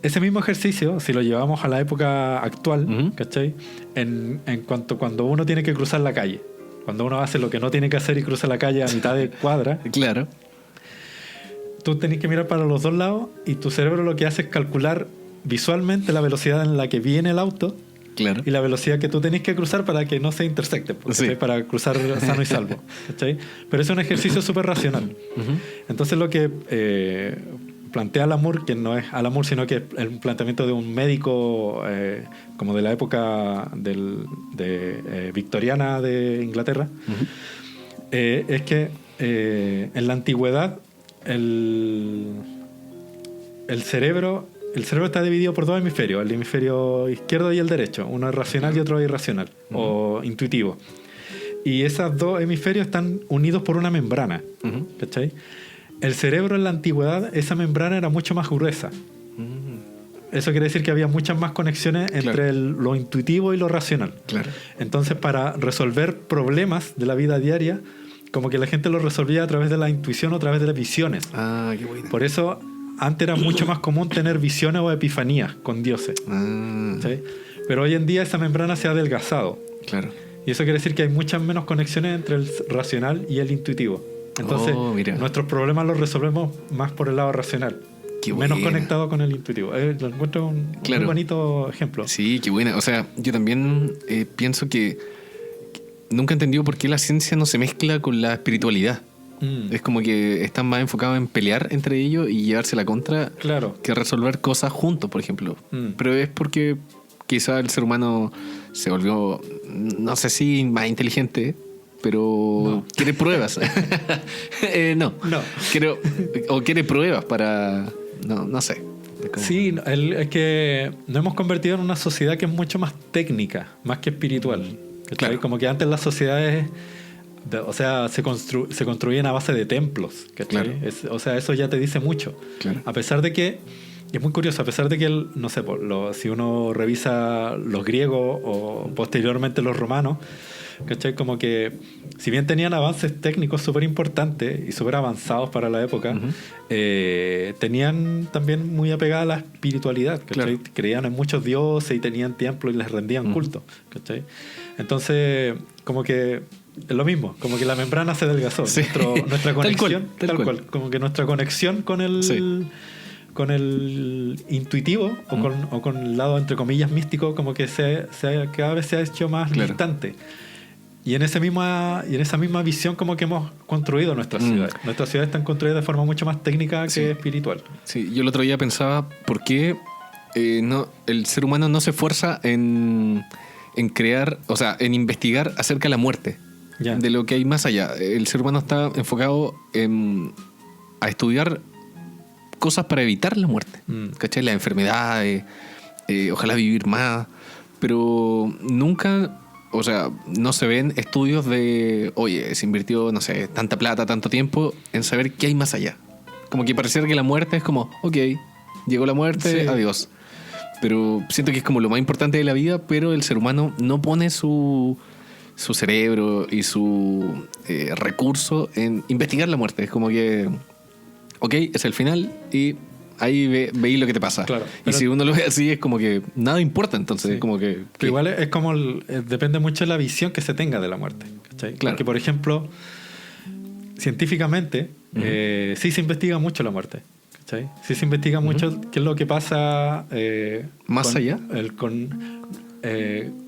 [SPEAKER 4] Ese mismo ejercicio, si lo llevamos a la época actual, ¿cachai? En cuanto cuando uno tiene que cruzar la calle, cuando uno hace lo que no tiene que hacer y cruza la calle a mitad de cuadra,
[SPEAKER 3] claro,
[SPEAKER 4] tú tenés que mirar para los dos lados y tu cerebro lo que hace es calcular visualmente la velocidad en la que viene el auto,
[SPEAKER 3] claro,
[SPEAKER 4] y la velocidad que tú tenés que cruzar para que no se intersecte, para cruzar sano y salvo, ¿cachai? Pero es un ejercicio súper racional. Entonces lo que plantea Alan Moore, que no es Alan Moore, sino que es el planteamiento de un médico como de la época victoriana de Inglaterra, es que en la antigüedad el cerebro está dividido por dos hemisferios, el hemisferio izquierdo y el derecho. Uno es racional y otro es irracional o intuitivo. Y esos dos hemisferios están unidos por una membrana, ¿cachai? El cerebro en la antigüedad, esa membrana era mucho más gruesa. Eso quiere decir que había muchas más conexiones entre lo intuitivo y lo racional.
[SPEAKER 3] Claro.
[SPEAKER 4] Entonces, para resolver problemas de la vida diaria, como que la gente lo resolvía a través de la intuición o a través de las visiones.
[SPEAKER 3] Ah, qué bueno.
[SPEAKER 4] Por eso antes era mucho más común tener visiones o epifanías con dioses. ¿Sí? Pero hoy en día esa membrana se ha adelgazado.
[SPEAKER 3] Claro.
[SPEAKER 4] Y eso quiere decir que hay muchas menos conexiones entre el racional y el intuitivo. Entonces, nuestros problemas los resolvemos más por el lado racional. Qué menos conectado con el intuitivo. Lo encuentro un muy bonito ejemplo.
[SPEAKER 3] Sí, qué buena. O sea, yo también pienso que nunca he entendido por qué la ciencia no se mezcla con la espiritualidad. Es como que están más enfocados en pelear entre ellos y llevarse la contra que resolver cosas juntos, por ejemplo. Pero es porque quizá el ser humano se volvió, no sé si más inteligente, pero quiere pruebas. No. O quiere pruebas para... No sé.
[SPEAKER 4] Sí, es que nos hemos convertido en una sociedad que es mucho más técnica, más que espiritual. Claro. Como que antes las sociedades... O sea, se construían a base de templos. Claro. O sea, eso ya te dice mucho. Claro. A pesar de que es muy curioso, a pesar de que él, no sé, si uno revisa los griegos o posteriormente los romanos, ¿cachai? Como que si bien tenían avances técnicos súper importantes y súper avanzados para la época, tenían también muy apegada a la espiritualidad, ¿cachai? Claro. Creían en muchos dioses y tenían templos y les rendían culto, ¿cachai? Entonces, como que es lo mismo, como que la membrana se adelgazó. Sí. Nuestra conexión, tal cual, como que nuestra conexión con el... Sí. Con el intuitivo o con el lado, entre comillas, místico, como que cada vez se ha hecho más distante. Y en esa misma visión como que hemos construido nuestras ciudades. Nuestras ciudades están construidas de forma mucho más técnica que espiritual.
[SPEAKER 3] Sí, yo el otro día pensaba, ¿por qué el ser humano no se esfuerza en crear, o sea, en investigar acerca de la muerte? Ya. De lo que hay más allá. El ser humano está enfocado a estudiar cosas para evitar la muerte, ¿cachai? Las enfermedades, ojalá vivir más, pero nunca, o sea, no se ven estudios de, oye, se invirtió, no sé, tanta plata, tanto tiempo en saber qué hay más allá. Como que pareciera que la muerte es como, ok, llegó la muerte, sí, adiós. Pero siento que es como lo más importante de la vida, pero el ser humano no pone su cerebro y su recurso en investigar la muerte. Es como que, ok, es el final y ahí veis lo que te pasa. Claro, y si uno lo ve así es como que nada importa, entonces sí, como que...
[SPEAKER 4] Pero igual es como depende mucho de la visión que se tenga de la muerte, ¿cachai? Claro. Porque, por ejemplo, científicamente sí se investiga mucho la muerte, ¿cachai? Sí se investiga mucho qué es lo que pasa
[SPEAKER 3] más allá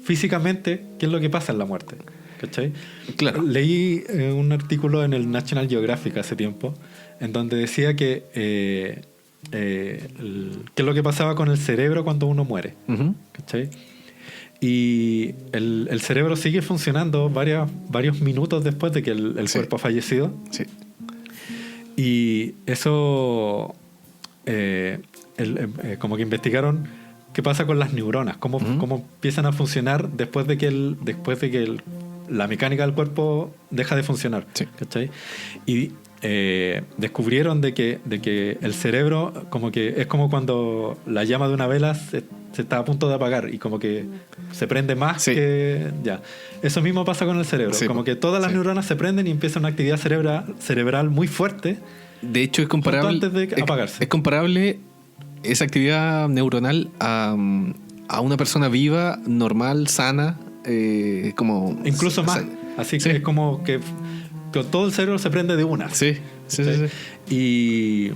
[SPEAKER 4] físicamente, qué es lo que pasa en la muerte, ¿cachai?
[SPEAKER 3] Claro.
[SPEAKER 4] Leí un artículo en el National Geographic hace tiempo en donde decía que qué es lo que pasaba con el cerebro cuando uno muere, ¿cachai? Y el cerebro sigue funcionando varios minutos después de que el cuerpo ha fallecido.
[SPEAKER 3] Sí.
[SPEAKER 4] Y eso como que investigaron qué pasa con las neuronas, cómo empiezan a funcionar después de que la mecánica del cuerpo deja de funcionar, sí, ¿cachai? Y descubrieron de que el cerebro como que es como cuando la llama de una vela se está a punto de apagar y como que se prende más, sí, que ya. Eso mismo pasa con el cerebro, sí, como que todas las neuronas se prenden y empieza una actividad cerebral muy fuerte.
[SPEAKER 3] De hecho es comparable
[SPEAKER 4] antes de apagarse.
[SPEAKER 3] Es comparable esa actividad neuronal a una persona viva, normal, sana, como
[SPEAKER 4] incluso más. Así que es como que todo el cerebro se prende de una.
[SPEAKER 3] Sí, sí, sí, sí.
[SPEAKER 4] Y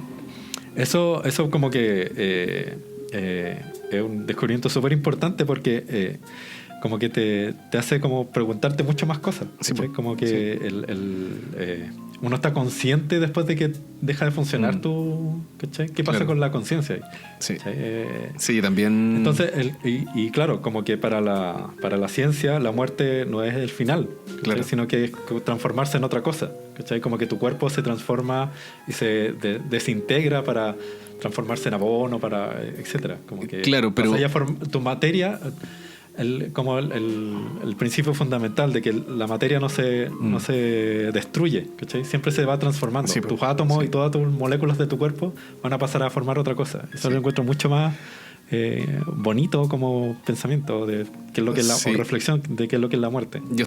[SPEAKER 4] eso como que es un descubrimiento súper importante porque como que te hace como preguntarte muchas más cosas. Sí, como que sí, uno está consciente después de que deja de funcionar ¿cachai? ¿Qué pasa, claro, con la conciencia?
[SPEAKER 3] Sí. Sí, también.
[SPEAKER 4] Entonces, y claro, como que para la ciencia la muerte no es el final, claro, sino que es transformarse en otra cosa, ¿cachai? Como que tu cuerpo se transforma y se desintegra para transformarse en abono, etcétera. Como que,
[SPEAKER 3] claro, pero
[SPEAKER 4] tu materia, como el principio fundamental de que la materia no se destruye, ¿cachai? Siempre se va transformando. Sí, tus átomos, sí, y todas tus moléculas de tu cuerpo van a pasar a formar otra cosa. Eso, sí, lo encuentro mucho más bonito como pensamiento de qué es lo que es o reflexión de qué es lo que es la muerte.
[SPEAKER 3] Yo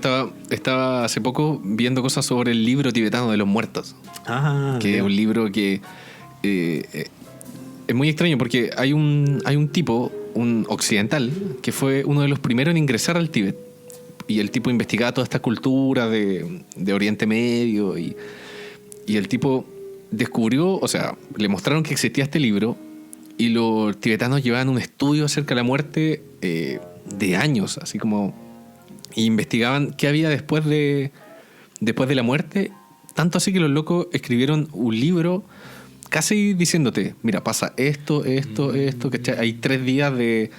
[SPEAKER 3] estaba hace poco viendo cosas sobre el libro tibetano de los muertos, que es un libro que es muy extraño porque hay un tipo, un occidental, que fue uno de los primeros en ingresar al Tíbet. Y el tipo investigaba toda esta cultura de Oriente Medio. Y el tipo descubrió, o sea, le mostraron que existía este libro. Y los tibetanos llevaban un estudio acerca de la muerte de años, así como. Y investigaban qué había después de la muerte. Tanto así que los locos escribieron un libro casi diciéndote, mira, pasa esto, ¿cachai? Hay 3 días de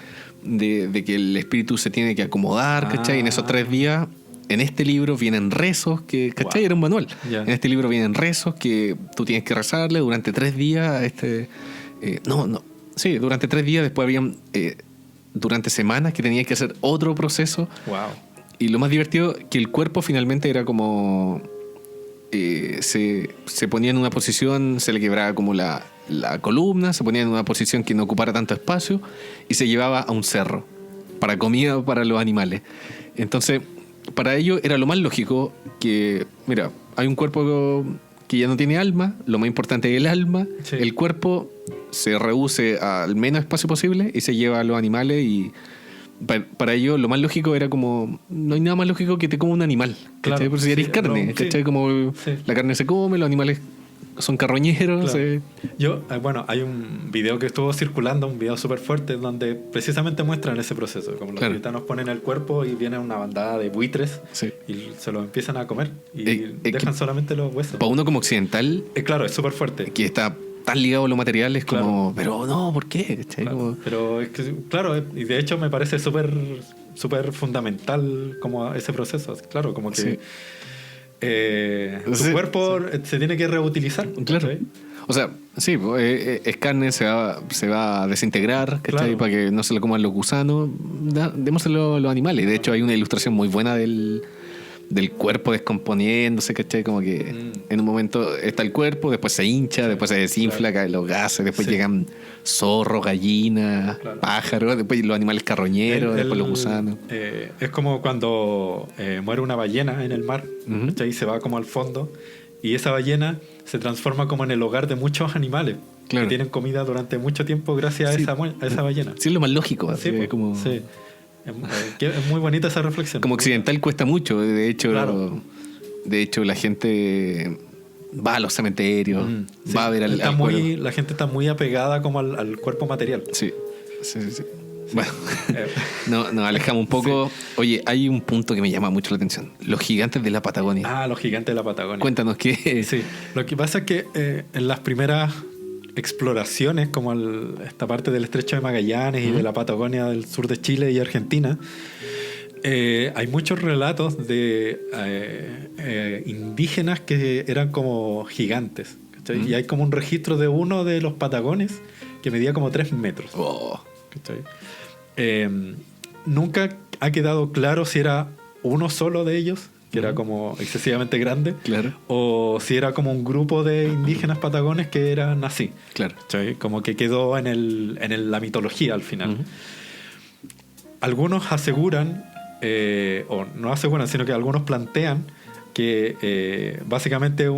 [SPEAKER 3] que el espíritu se tiene que acomodar, ¿cachai? En esos 3 días, en este libro vienen rezos, ¿cachai? Wow. Era un manual. Yeah. En este libro vienen rezos que tú tienes que rezarle durante 3 días. Sí, durante 3 días, después habían durante semanas que tenías que hacer otro proceso.
[SPEAKER 4] Wow.
[SPEAKER 3] Y lo más divertido, que el cuerpo finalmente era como se ponía en una posición, se le quebraba como la columna, se ponía en una posición que no ocupara tanto espacio y se llevaba a un cerro para comida para los animales. Entonces, para ello era lo más lógico que, mira, hay un cuerpo que ya no tiene alma, lo más importante es el alma, sí. El cuerpo se reduce al menos espacio posible y se lleva a los animales y para ello lo más lógico era como, no hay nada más lógico que te coma un animal, ¿cachai?
[SPEAKER 4] Claro,
[SPEAKER 3] por si eres carne, ¿cachai? Como la carne se come, los animales son carroñeros.
[SPEAKER 4] Claro. Yo, hay un video que estuvo circulando, un video súper fuerte, donde precisamente muestran ese proceso. Como los gitanos ponen el cuerpo y viene una bandada de buitres y se los empiezan a comer y dejan solamente los huesos.
[SPEAKER 3] Para uno como occidental,
[SPEAKER 4] claro, es súper fuerte.
[SPEAKER 3] Que está tan ligado a lo material, es como, pero no, ¿por qué?
[SPEAKER 4] Claro,
[SPEAKER 3] como...
[SPEAKER 4] Pero es que, claro, y de hecho me parece súper fundamental como ese proceso. Claro, como que...
[SPEAKER 3] Sí.
[SPEAKER 4] Tu cuerpo se tiene que reutilizar.
[SPEAKER 3] Claro. ¿Sí? O sea, sí, es carne, se va a desintegrar, claro. Para que no se lo coman los gusanos. Démoselo a los animales. De hecho, hay una ilustración muy buena del cuerpo descomponiéndose, ¿cachai? Como que en un momento está el cuerpo, después se hincha, después se desinfla, caen los gases, después llegan zorros, gallinas, pájaros, después los animales carroñeros, después los gusanos.
[SPEAKER 4] Es como cuando muere una ballena en el mar, ¿cachai? Y se va como al fondo, y esa ballena se transforma como en el hogar de muchos animales que tienen comida durante mucho tiempo gracias a esa ballena.
[SPEAKER 3] Sí, es lo más lógico.
[SPEAKER 4] Sí, como... sí. Es muy bonita esa reflexión.
[SPEAKER 3] Como occidental cuesta mucho, de hecho, la gente va a los cementerios, va a ver al cuerpo.
[SPEAKER 4] La gente está muy apegada como al cuerpo material.
[SPEAKER 3] Sí. Bueno, nos alejamos un poco. Sí. Oye, hay un punto que me llama mucho la atención: los gigantes de la Patagonia.
[SPEAKER 4] Los gigantes de la Patagonia.
[SPEAKER 3] Cuéntanos qué.
[SPEAKER 4] Sí, lo que pasa es que en las primeras exploraciones, como esta parte del Estrecho de Magallanes y de la Patagonia del sur de Chile y Argentina, hay muchos relatos de indígenas que eran como gigantes, ¿cachai? Y hay como un registro de uno de los patagones que medía como 3 metros. ¿Cachai? Nunca ha quedado claro si era uno solo de ellos, que era como excesivamente grande, o si era como un grupo de indígenas patagones que eran así, ¿sí? Como que quedó en la mitología al final. Algunos aseguran, o no aseguran, sino que algunos plantean que básicamente es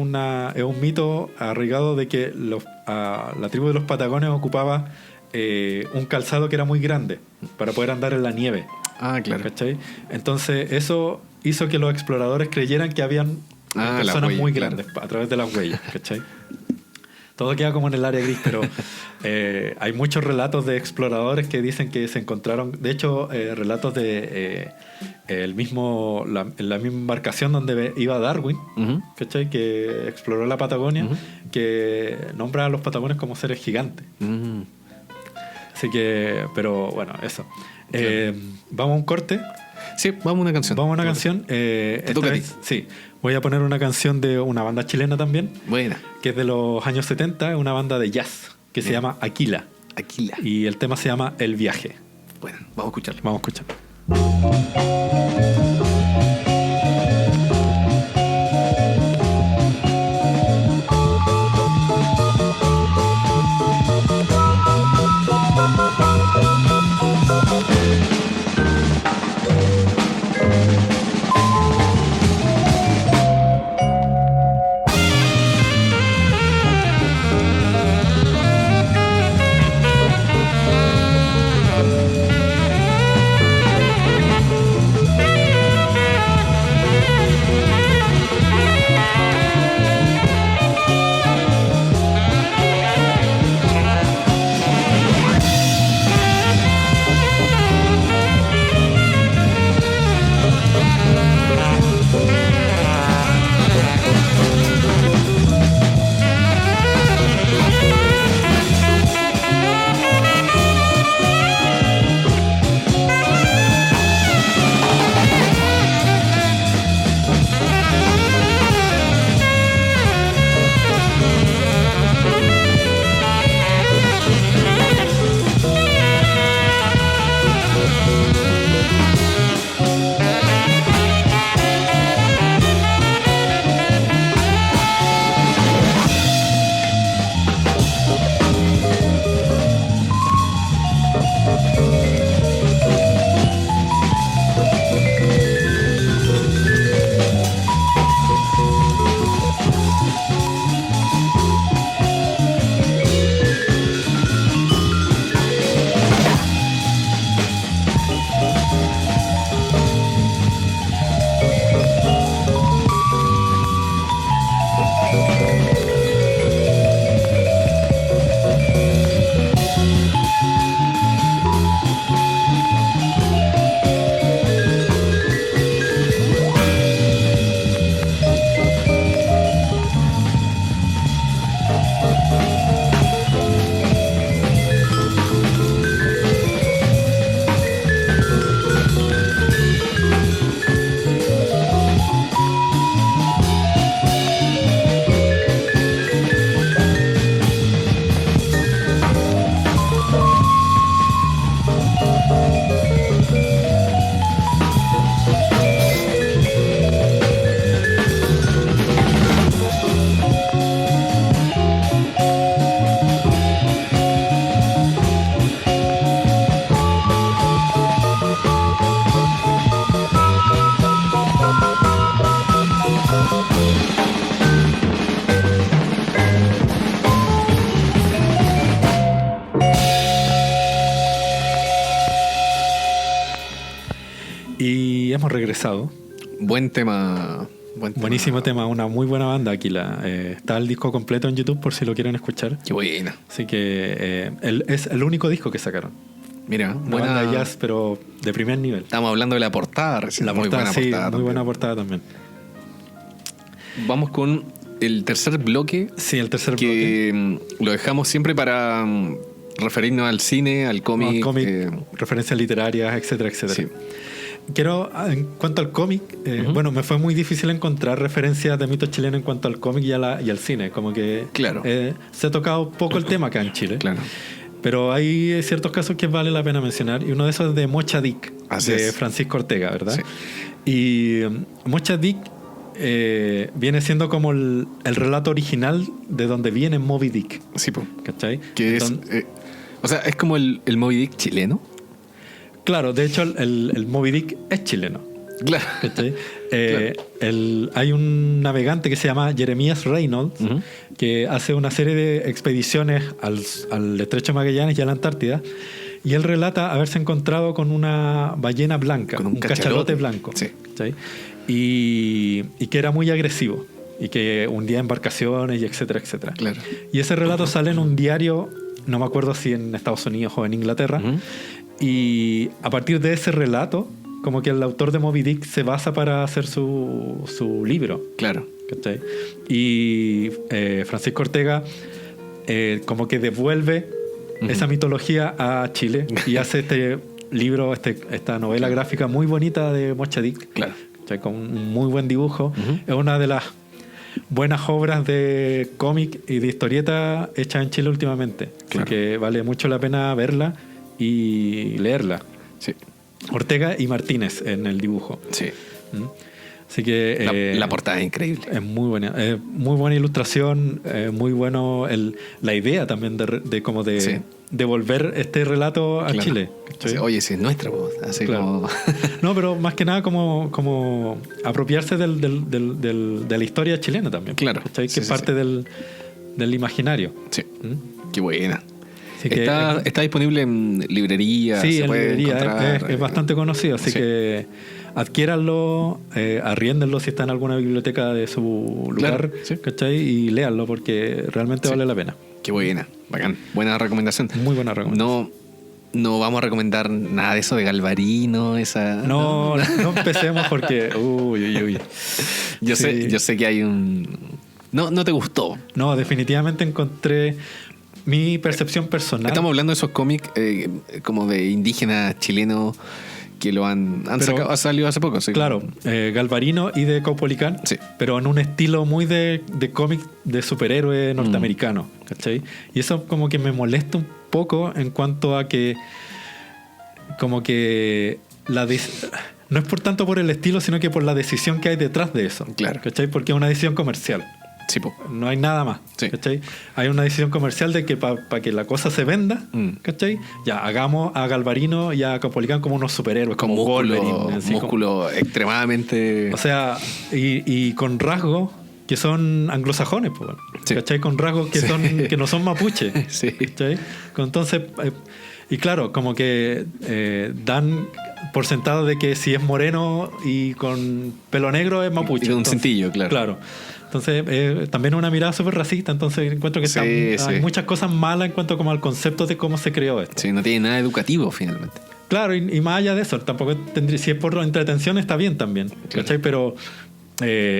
[SPEAKER 4] un mito arraigado de que la tribu de los patagones ocupaba un calzado que era muy grande para poder andar en la nieve. ¿Cachai? Entonces eso hizo que los exploradores creyeran que habían personas muy grandes a través de las huellas, ¿cachai? Todo queda como en el área gris, pero hay muchos relatos de exploradores que dicen que se encontraron, de hecho, relatos de la misma embarcación donde iba Darwin, ¿cachai? Que exploró la Patagonia, que nombra a los patagones como seres gigantes. Así que, pero bueno, eso. Vamos a un corte.
[SPEAKER 3] Sí, vamos a una canción.
[SPEAKER 4] Vamos a una canción.
[SPEAKER 3] Te toca a ti.
[SPEAKER 4] Sí, voy a poner una canción de una banda chilena también.
[SPEAKER 3] Buena.
[SPEAKER 4] Que es de los años 70, una banda de jazz que se llama Aquila. Y el tema se llama El Viaje.
[SPEAKER 3] Bueno, vamos a escucharlo.
[SPEAKER 4] Vamos a escucharlo. hemos regresado.
[SPEAKER 3] Buen tema.
[SPEAKER 4] Buenísimo tema, una muy buena banda, Aquila. Está el disco completo en YouTube por si lo quieren escuchar.
[SPEAKER 3] Qué buena.
[SPEAKER 4] Así que es el único disco que sacaron.
[SPEAKER 3] Mira,
[SPEAKER 4] buena banda de jazz, pero de primer nivel.
[SPEAKER 3] Estamos hablando de la portada recién.
[SPEAKER 4] La
[SPEAKER 3] muy
[SPEAKER 4] portada,
[SPEAKER 3] buena
[SPEAKER 4] sí,
[SPEAKER 3] portada.
[SPEAKER 4] Muy buena portada también.
[SPEAKER 3] Vamos con el tercer bloque.
[SPEAKER 4] Sí, el tercer
[SPEAKER 3] bloque. Que lo dejamos siempre para referirnos al cine, al cómic.
[SPEAKER 4] Referencias literarias, etcétera, etcétera. Sí. Quiero, en cuanto al cómic, bueno, me fue muy difícil encontrar referencias de mitos chilenos en cuanto al cómic y al cine. Como que
[SPEAKER 3] claro.
[SPEAKER 4] Se ha tocado poco el tema acá en Chile.
[SPEAKER 3] Claro.
[SPEAKER 4] Pero hay ciertos casos que vale la pena mencionar. Y uno de esos es de Mocha Dick, de Francisco Ortega, ¿verdad? Sí. Y Mocha Dick viene siendo como el relato original de donde viene Moby Dick.
[SPEAKER 3] Sí, po.
[SPEAKER 4] ¿Cachai?
[SPEAKER 3] Que entonces, o sea, es como el Moby Dick chileno.
[SPEAKER 4] Claro, de hecho el Moby Dick es chileno.
[SPEAKER 3] Claro.
[SPEAKER 4] Claro. Hay un navegante que se llama Jeremías Reynolds, que hace una serie de expediciones al Estrecho de Magallanes y a la Antártida, y él relata haberse encontrado con una ballena blanca,
[SPEAKER 3] con
[SPEAKER 4] un cachalote blanco,
[SPEAKER 3] sí.
[SPEAKER 4] y que era muy agresivo y que hundía embarcaciones y etcétera, etcétera.
[SPEAKER 3] Claro.
[SPEAKER 4] Y ese relato sale en un diario, no me acuerdo si en Estados Unidos o en Inglaterra, y a partir de ese relato, como que el autor de Moby Dick se basa para hacer su libro.
[SPEAKER 3] Claro.
[SPEAKER 4] ¿Cachai? Y Francisco Ortega como que devuelve esa mitología a Chile y hace este libro, esta novela gráfica muy bonita de Mocha Dick.
[SPEAKER 3] Claro.
[SPEAKER 4] ¿Cachai? Con un muy buen dibujo. Es una de las buenas obras de cómic y de historieta hechas en Chile últimamente. Claro. Así que vale mucho la pena verla y leerla.
[SPEAKER 3] Sí.
[SPEAKER 4] Ortega y Martínez en el dibujo.
[SPEAKER 3] Sí.
[SPEAKER 4] Así que
[SPEAKER 3] la portada es increíble.
[SPEAKER 4] Es muy buena ilustración, muy bueno la idea también de como de
[SPEAKER 3] sí.
[SPEAKER 4] devolver este relato a Chile.
[SPEAKER 3] ¿Sí? Oye, si es nuestra voz, así
[SPEAKER 4] claro.
[SPEAKER 3] como...
[SPEAKER 4] No, pero más que nada como apropiarse de la historia chilena también.
[SPEAKER 3] Claro.
[SPEAKER 4] Que es parte del imaginario.
[SPEAKER 3] Sí. Qué buena. Está disponible en librería.
[SPEAKER 4] Sí,
[SPEAKER 3] se
[SPEAKER 4] en
[SPEAKER 3] puede
[SPEAKER 4] librería.
[SPEAKER 3] encontrar,
[SPEAKER 4] es bastante conocido, así que adquiéranlo, arriéndenlo si está en alguna biblioteca de su lugar,
[SPEAKER 3] claro,
[SPEAKER 4] ¿cachai? Y léanlo porque realmente vale la pena.
[SPEAKER 3] Qué buena, bacán. Buena recomendación.
[SPEAKER 4] Muy buena recomendación.
[SPEAKER 3] No vamos a recomendar nada de eso de Galvarino, esa...
[SPEAKER 4] No empecemos porque... Uy.
[SPEAKER 3] Yo sé que hay un... No te gustó.
[SPEAKER 4] No, definitivamente encontré... Mi percepción personal.
[SPEAKER 3] Estamos hablando de esos cómics como de indígenas chilenos que lo han sacado, ha salido hace poco. ¿Sí?
[SPEAKER 4] Claro, Galvarino y de Caupolicán,
[SPEAKER 3] sí.
[SPEAKER 4] Pero en un estilo muy de cómic de superhéroe norteamericano, ¿cachai? Y eso como que me molesta un poco en cuanto a que como que no es por tanto por el estilo, sino que por la decisión que hay detrás de eso.
[SPEAKER 3] Claro.
[SPEAKER 4] ¿Cachai? Porque es una decisión comercial.
[SPEAKER 3] Sí, po.
[SPEAKER 4] No hay nada más,
[SPEAKER 3] sí.
[SPEAKER 4] ¿cachai? Hay una decisión comercial de que para que la cosa se venda, ¿cachai? Ya, hagamos a Galvarino y a Caupolicán como unos superhéroes, como Wolverine.
[SPEAKER 3] Músculo extremadamente...
[SPEAKER 4] O sea, y con rasgos que son anglosajones, pues,
[SPEAKER 3] sí.
[SPEAKER 4] ¿cachai? Con rasgos que que no son mapuche.
[SPEAKER 3] Sí.
[SPEAKER 4] ¿Cachai? Entonces, y claro, como que dan por sentado de que si es moreno y con pelo negro es mapuche.
[SPEAKER 3] Y con un cintillo, claro.
[SPEAKER 4] Claro. Entonces, también es una mirada súper racista. Entonces, encuentro que hay muchas cosas malas en cuanto como al concepto de cómo se creó esto.
[SPEAKER 3] Sí, no tiene nada educativo finalmente.
[SPEAKER 4] Claro, y más allá de eso, tampoco tendría, si es por entretención está bien también,
[SPEAKER 3] claro.
[SPEAKER 4] ¿cachai? Pero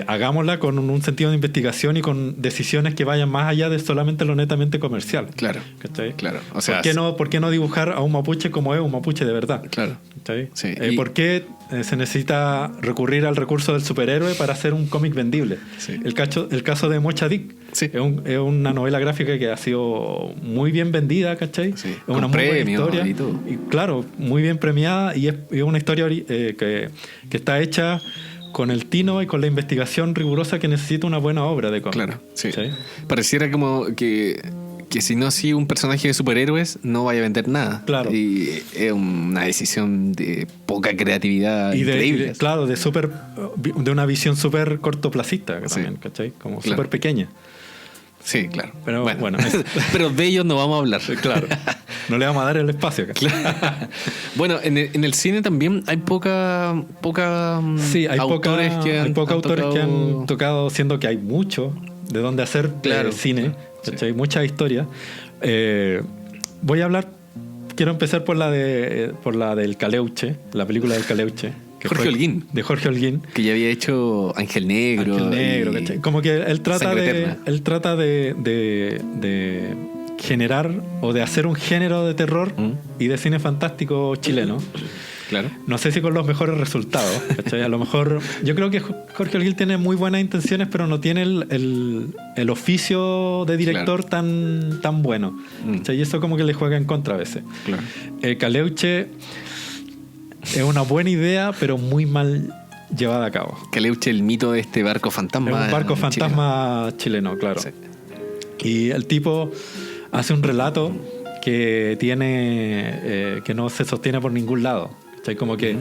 [SPEAKER 4] hagámosla con un sentido de investigación y con decisiones que vayan más allá de solamente lo netamente comercial.
[SPEAKER 3] Claro.
[SPEAKER 4] ¿Cachai?
[SPEAKER 3] Claro. O sea,
[SPEAKER 4] ¿Por qué no dibujar a un mapuche como es un mapuche de verdad?
[SPEAKER 3] Claro.
[SPEAKER 4] ¿Cachai?
[SPEAKER 3] Sí.
[SPEAKER 4] ¿Por qué se necesita recurrir al recurso del superhéroe para hacer un cómic vendible?
[SPEAKER 3] Sí.
[SPEAKER 4] El caso de Mocha Dick.
[SPEAKER 3] Sí.
[SPEAKER 4] Es una novela gráfica que ha sido muy bien vendida, ¿cachai?
[SPEAKER 3] Sí.
[SPEAKER 4] Es una muy buena historia. Y claro, muy bien premiada y es una historia que está hecha con el tino y con la investigación rigurosa que necesita una buena obra de cómic.
[SPEAKER 3] Claro, sí.
[SPEAKER 4] ¿Sí?
[SPEAKER 3] Pareciera como que si no sigue un personaje de superhéroes no vaya a vender nada.
[SPEAKER 4] Claro.
[SPEAKER 3] Y es una decisión de poca creatividad increíble.
[SPEAKER 4] Claro, de una visión súper cortoplacista también, ¿cachai? Como súper pequeña.
[SPEAKER 3] Sí, claro.
[SPEAKER 4] Pero bueno
[SPEAKER 3] pero de ellos no vamos a hablar.
[SPEAKER 4] Claro. No le vamos a dar el espacio acá.
[SPEAKER 3] Claro. Bueno, en el cine también hay poca
[SPEAKER 4] sí, hay
[SPEAKER 3] autores que
[SPEAKER 4] hay pocos autores que han tocado, siendo que hay mucho de dónde hacer cine. Sí. Hay muchas historias. Voy a hablar. Quiero empezar por la del Caleuche, la película del Caleuche.
[SPEAKER 3] Jorge Holguín.
[SPEAKER 4] De Jorge Holguín.
[SPEAKER 3] Que ya había hecho Ángel Negro.
[SPEAKER 4] ¿cachai? Como que él trata de generar o de hacer un género de terror y de cine fantástico chileno.
[SPEAKER 3] Claro.
[SPEAKER 4] No sé si con los mejores resultados, ¿cachai? A lo mejor yo creo que Jorge Holguín tiene muy buenas intenciones, pero no tiene el oficio de director tan bueno, ¿cachai? Y eso como que le juega en contra a veces.
[SPEAKER 3] Claro.
[SPEAKER 4] Caleuche es una buena idea, pero muy mal llevada a cabo.
[SPEAKER 3] Caleuche, el mito de este barco fantasma.
[SPEAKER 4] Es un barco fantasma chileno, claro. Sí. Y el tipo hace un relato que tiene que no se sostiene por ningún lado. O sea, como que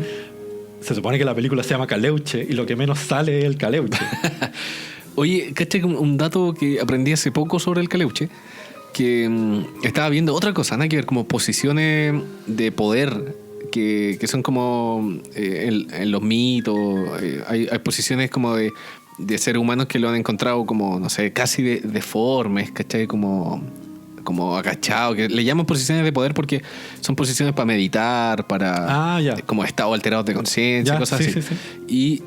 [SPEAKER 4] se supone que la película se llama Caleuche y lo que menos sale es el Caleuche.
[SPEAKER 3] Oye, ¿cachai? Un dato que aprendí hace poco sobre el Caleuche, que estaba viendo otra cosa, nada que ver, como posiciones de poder que son como en los mitos. Hay posiciones como de seres humanos que lo han encontrado como, no sé, casi deformes, ¿cachai? Como agachado, que le llaman posiciones de poder porque son posiciones para meditar, para como estados alterados de conciencia, cosas así. Sí.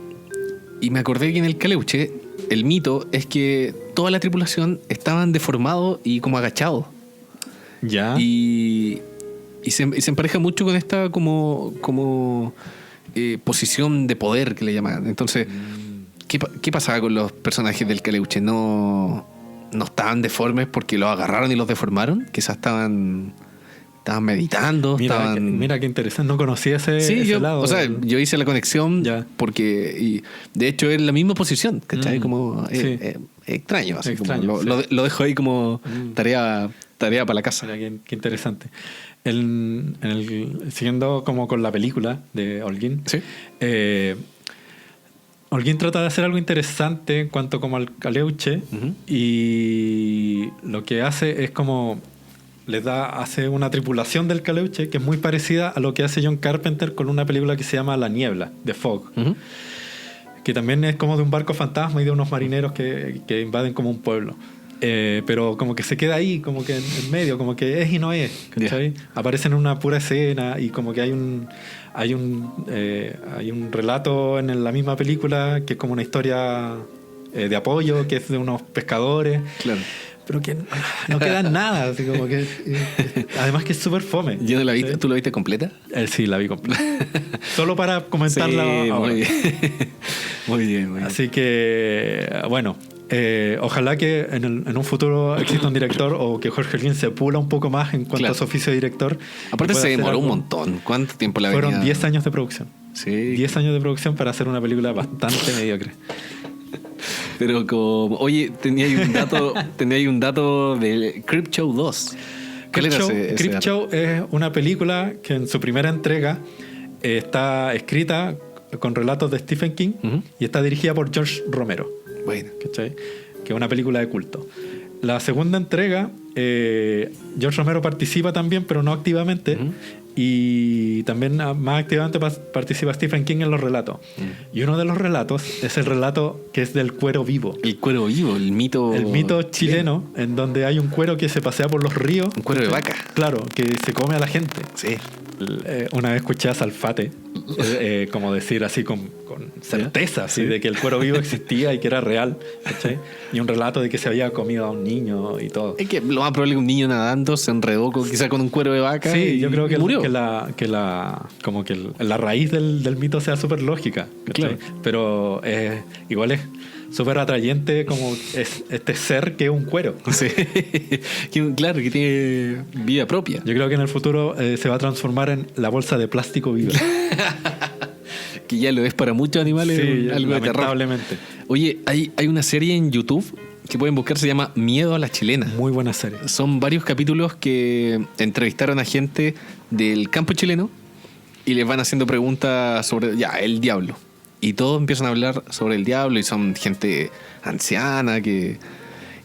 [SPEAKER 3] Y me acordé que en el Caleuche el mito es que toda la tripulación estaban deformados y como agachados.
[SPEAKER 4] Ya.
[SPEAKER 3] Y se empareja mucho con esta como posición de poder que le llaman. Entonces, ¿qué pasaba con los personajes del Caleuche? ¿No estaban deformes porque los agarraron y los deformaron? Quizás estaban meditando.
[SPEAKER 4] Mira qué interesante, no conocía ese lado.
[SPEAKER 3] O sea, yo hice la conexión porque y de hecho es la misma posición, ¿cachai? Como extraño, así extraño, como lo dejo ahí como tarea para la casa.
[SPEAKER 4] Mira, qué interesante. Siguiendo como con la película de Holguín, Holguín trata de hacer algo interesante en cuanto como al Caleuche, y lo que hace es como hace una tripulación del Caleuche que es muy parecida a lo que hace John Carpenter con una película que se llama La Niebla, The Fog, que también es como de un barco fantasma y de unos marineros que invaden como un pueblo. Pero como que se queda ahí, como que en medio, como que es y no es, ¿cachai? Aparecen en una pura escena y como que hay un relato en la misma película que es como una historia de apoyo, que es de unos pescadores.
[SPEAKER 3] Claro.
[SPEAKER 4] Pero que no queda nada, así como que además que es súper fome.
[SPEAKER 3] Yo no la vi. ¿Tú la viste completa?
[SPEAKER 4] Sí, la vi completa. Solo para comentarla ahora.
[SPEAKER 3] Muy bien.
[SPEAKER 4] Así que, bueno, ojalá que en un futuro exista un director o que Jorge Holguín se pula un poco más en cuanto a su oficio de director.
[SPEAKER 3] Aparte se demoró un montón. ¿Cuánto tiempo la venía?
[SPEAKER 4] Fueron 10 años de producción.
[SPEAKER 3] Sí.
[SPEAKER 4] 10 años de producción para hacer una película bastante mediocre.
[SPEAKER 3] Pero como, oye, tenía ahí un dato de Creepshow 2.
[SPEAKER 4] Creepshow es una película que en su primera entrega está escrita con relatos de Stephen King y está dirigida por George Romero.
[SPEAKER 3] Bueno.
[SPEAKER 4] ¿Cachai? Que es una película de culto. La segunda entrega, George Romero participa también, pero no activamente. Y también más activamente participa Stephen King en los relatos. Y uno de los relatos es el relato que es del cuero vivo.
[SPEAKER 3] El cuero vivo, el mito
[SPEAKER 4] chileno, en donde hay un cuero que se pasea por los ríos.
[SPEAKER 3] Un cuero de vaca.
[SPEAKER 4] Claro, que se come a la gente.
[SPEAKER 3] Sí.
[SPEAKER 4] Una vez escuché a Salfate como decir así con certeza, ¿sí? De que el cuero vivo existía y que era real, ¿cachai? Y un relato de que se había comido a un niño y todo.
[SPEAKER 3] Es que lo más probable es que un niño nadando se enredó quizá con un cuero de vaca.
[SPEAKER 4] Sí, yo creo que
[SPEAKER 3] murió.
[SPEAKER 4] La raíz del mito sea súper lógica, ¿cachai? Claro. Pero igual es súper atrayente como este ser que es un cuero.
[SPEAKER 3] Sí. Claro, que tiene vida propia.
[SPEAKER 4] Yo creo que en el futuro se va a transformar en la bolsa de plástico viva.
[SPEAKER 3] Que ya lo es para muchos animales.
[SPEAKER 4] Sí,
[SPEAKER 3] algo
[SPEAKER 4] lamentablemente.
[SPEAKER 3] De terror. Oye, hay una serie en YouTube que pueden buscar, se llama Miedo a la Chilena.
[SPEAKER 4] Muy buena serie.
[SPEAKER 3] Son varios capítulos que entrevistaron a gente del campo chileno y les van haciendo preguntas sobre el diablo. Y todos empiezan a hablar sobre el diablo y son gente anciana que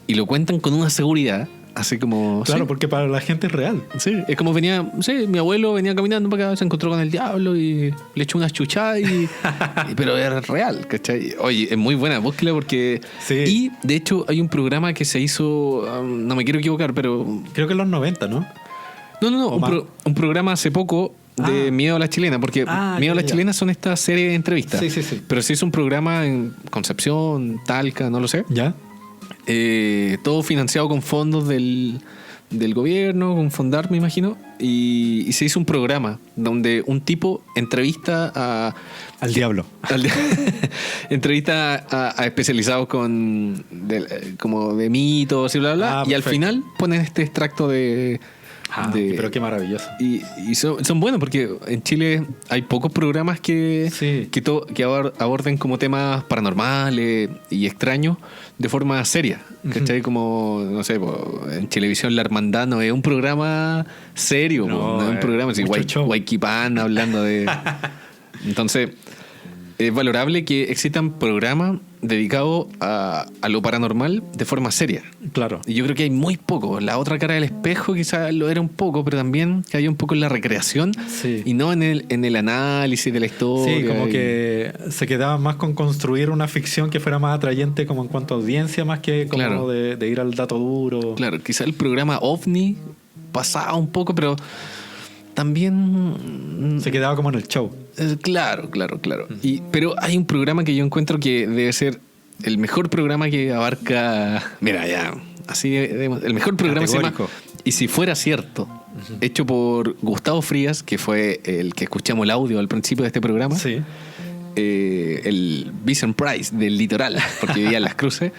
[SPEAKER 3] y lo cuentan con una seguridad. Así como...
[SPEAKER 4] Claro,
[SPEAKER 3] sí.
[SPEAKER 4] porque para la gente es real.
[SPEAKER 3] Sí, es como venía... Sí, mi abuelo venía caminando para acá, se encontró con el diablo y le echó unas chuchadas pero era real, ¿cachai? Oye, es muy buena, búsquela porque...
[SPEAKER 4] Sí.
[SPEAKER 3] Y, de hecho, hay un programa que se hizo... no me quiero equivocar, pero...
[SPEAKER 4] Creo que en los 90, ¿no?
[SPEAKER 3] No, un programa hace poco de Miedo a la Chilena, porque Miedo a la Chilena son estas series de entrevistas.
[SPEAKER 4] Sí.
[SPEAKER 3] Pero se hizo un programa en Concepción, Talca, no lo sé.
[SPEAKER 4] ¿Ya?
[SPEAKER 3] Todo financiado con fondos del gobierno, con Fondar, me imagino, y se hizo un programa donde un tipo entrevista
[SPEAKER 4] al diablo.
[SPEAKER 3] Entrevista a especializados como de mitos y bla, bla, y al final ponen este extracto de...
[SPEAKER 4] pero qué maravilloso.
[SPEAKER 3] Y son buenos porque en Chile hay pocos programas que aborden como temas paranormales y extraños de forma seria, ¿cachai? Como, no sé, en Televisión La Hermandad no es un programa serio, no es un programa así, Guayquipán hablando de... Entonces, es valorable que existan programas dedicados a lo paranormal de forma seria.
[SPEAKER 4] Claro.
[SPEAKER 3] Y yo creo que hay muy poco. La otra cara del espejo quizás lo era un poco, pero también que había un poco en la recreación y no en el análisis de la historia.
[SPEAKER 4] Sí, como que se quedaba más con construir una ficción que fuera más atrayente como en cuanto a audiencia, más que como de ir al dato duro.
[SPEAKER 3] Claro, quizás el programa OVNI pasaba un poco, pero también
[SPEAKER 4] se quedaba como en el show.
[SPEAKER 3] Claro. Pero hay un programa que yo encuentro que debe ser el mejor programa que abarca... Mira, ya, así el mejor programa se llama Y si fuera cierto, hecho por Gustavo Frías, que fue el que escuchamos el audio al principio de este programa.
[SPEAKER 4] Sí.
[SPEAKER 3] El Vincent Price del Litoral, porque vivía en Las Cruces,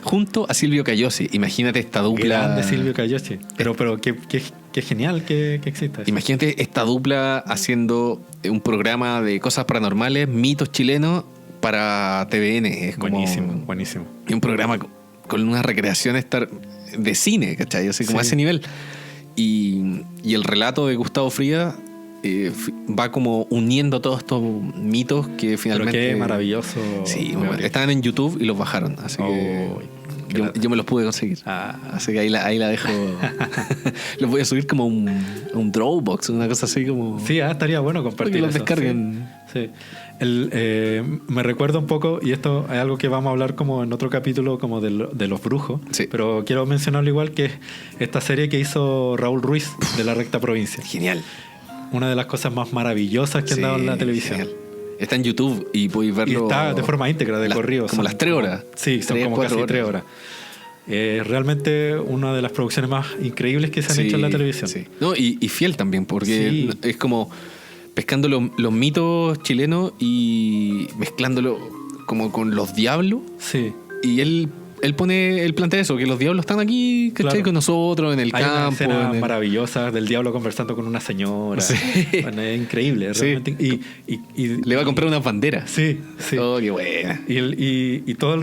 [SPEAKER 3] junto a Silvio Cayosi. Imagínate esta dupla.
[SPEAKER 4] Grande Silvio Cayosi. Pero qué genial que exista eso.
[SPEAKER 3] Imagínate esta dupla haciendo un programa de cosas paranormales, mitos chilenos para TVN. Es
[SPEAKER 4] buenísimo.
[SPEAKER 3] Y un programa con una recreación de cine, ¿cachai? Así como a ese nivel. Y el relato de Gustavo Frías va como uniendo todos estos mitos que finalmente...
[SPEAKER 4] Pero qué maravilloso.
[SPEAKER 3] Sí, estaban en YouTube y los bajaron, así que yo me los pude conseguir. Así que ahí la dejo. Los voy a subir como un Dropbox, una cosa así como...
[SPEAKER 4] Sí, estaría bueno compartir
[SPEAKER 3] que los
[SPEAKER 4] eso.
[SPEAKER 3] descarguen.
[SPEAKER 4] Sí. Me recuerda un poco, y esto es algo que vamos a hablar como en otro capítulo como de los brujos, pero quiero mencionarlo igual, que es esta serie que hizo Raúl Ruiz de La Recta Provincia.
[SPEAKER 3] Genial.
[SPEAKER 4] Una de las cosas más maravillosas que han dado en la televisión.
[SPEAKER 3] Genial. Está en YouTube y podéis verlo.
[SPEAKER 4] Y está de forma íntegra, de corrido.
[SPEAKER 3] Como las 3 horas.
[SPEAKER 4] Sí, son como casi 3 horas. Realmente una de las producciones más increíbles que se han hecho en la televisión.
[SPEAKER 3] Sí. No, y fiel también, porque es como pescando los mitos chilenos y mezclándolo como con los diablos.
[SPEAKER 4] Sí.
[SPEAKER 3] Y él plantea eso, que los diablos están aquí, ¿cachai? Claro. Con nosotros, en el campo.
[SPEAKER 4] Hay una escena maravillosa del diablo conversando con una señora. Sí. Bueno, es increíble, realmente. Y
[SPEAKER 3] le va a comprar unas banderas.
[SPEAKER 4] Sí.
[SPEAKER 3] Oh, qué buena.
[SPEAKER 4] Y todo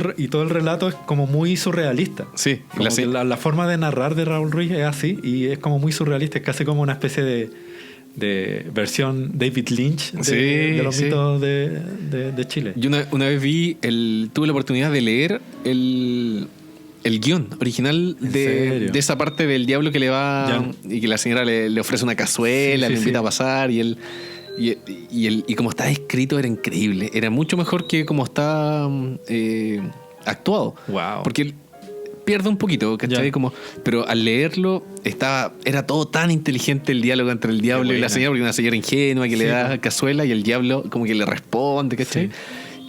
[SPEAKER 4] el relato es como muy surrealista.
[SPEAKER 3] Sí.
[SPEAKER 4] La forma de narrar de Raúl Ruiz es así, y es como muy surrealista, es casi como una especie de versión David Lynch de los mitos de Chile.
[SPEAKER 3] Yo una vez tuve la oportunidad de leer el guión original de esa parte del diablo que le va y que la señora le ofrece una cazuela, le invita a pasar y como está escrito era increíble, era mucho mejor que como está actuado.
[SPEAKER 4] Wow.
[SPEAKER 3] Porque pierde un poquito, ¿cachai? Pero al leerlo era todo tan inteligente el diálogo entre el diablo y la señora, porque una señora ingenua que le da cazuela y el diablo como que le responde, ¿cachai?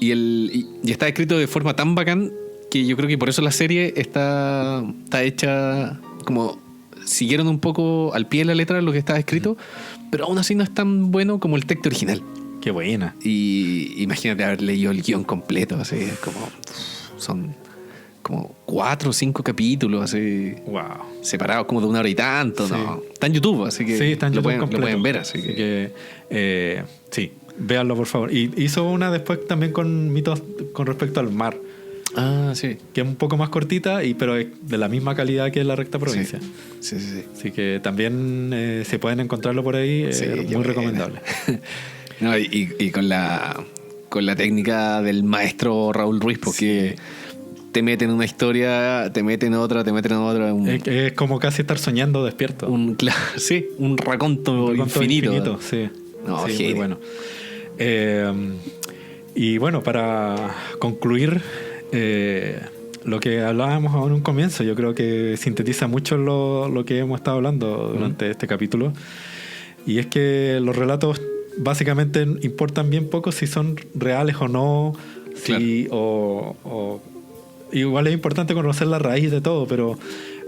[SPEAKER 3] Sí. Y está escrito de forma tan bacán que yo creo que por eso la serie está hecha como siguieron un poco al pie de la letra lo que estaba escrito, pero aún así no es tan bueno como el texto original.
[SPEAKER 4] Qué buena.
[SPEAKER 3] Y imagínate haber leído el guión completo, así son como 4 o 5 capítulos así, separados como de 1 hora y tanto. ¿No? Está en YouTube, así que
[SPEAKER 4] está en YouTube
[SPEAKER 3] lo pueden ver, así que
[SPEAKER 4] sí, véanlo por favor. Y hizo una después también con mitos con respecto al mar.
[SPEAKER 3] Sí.
[SPEAKER 4] Que es un poco más cortita, pero es de la misma calidad que La Recta Provincia.
[SPEAKER 3] Sí.
[SPEAKER 4] Así que también si pueden encontrarlo por ahí, muy recomendable.
[SPEAKER 3] No, y con la técnica del maestro Raúl Ruiz, porque te meten en una historia, te meten en otra.
[SPEAKER 4] Es como casi estar soñando despierto.
[SPEAKER 3] Sí, un raconto infinito.
[SPEAKER 4] Sí,
[SPEAKER 3] no,
[SPEAKER 4] sí, muy bueno. Y bueno, para concluir, lo que hablábamos en un comienzo, yo creo que sintetiza mucho lo que hemos estado hablando durante este capítulo. Y es que los relatos básicamente importan bien poco si son reales o no.
[SPEAKER 3] Claro.
[SPEAKER 4] Igual es importante conocer la raíz de todo, pero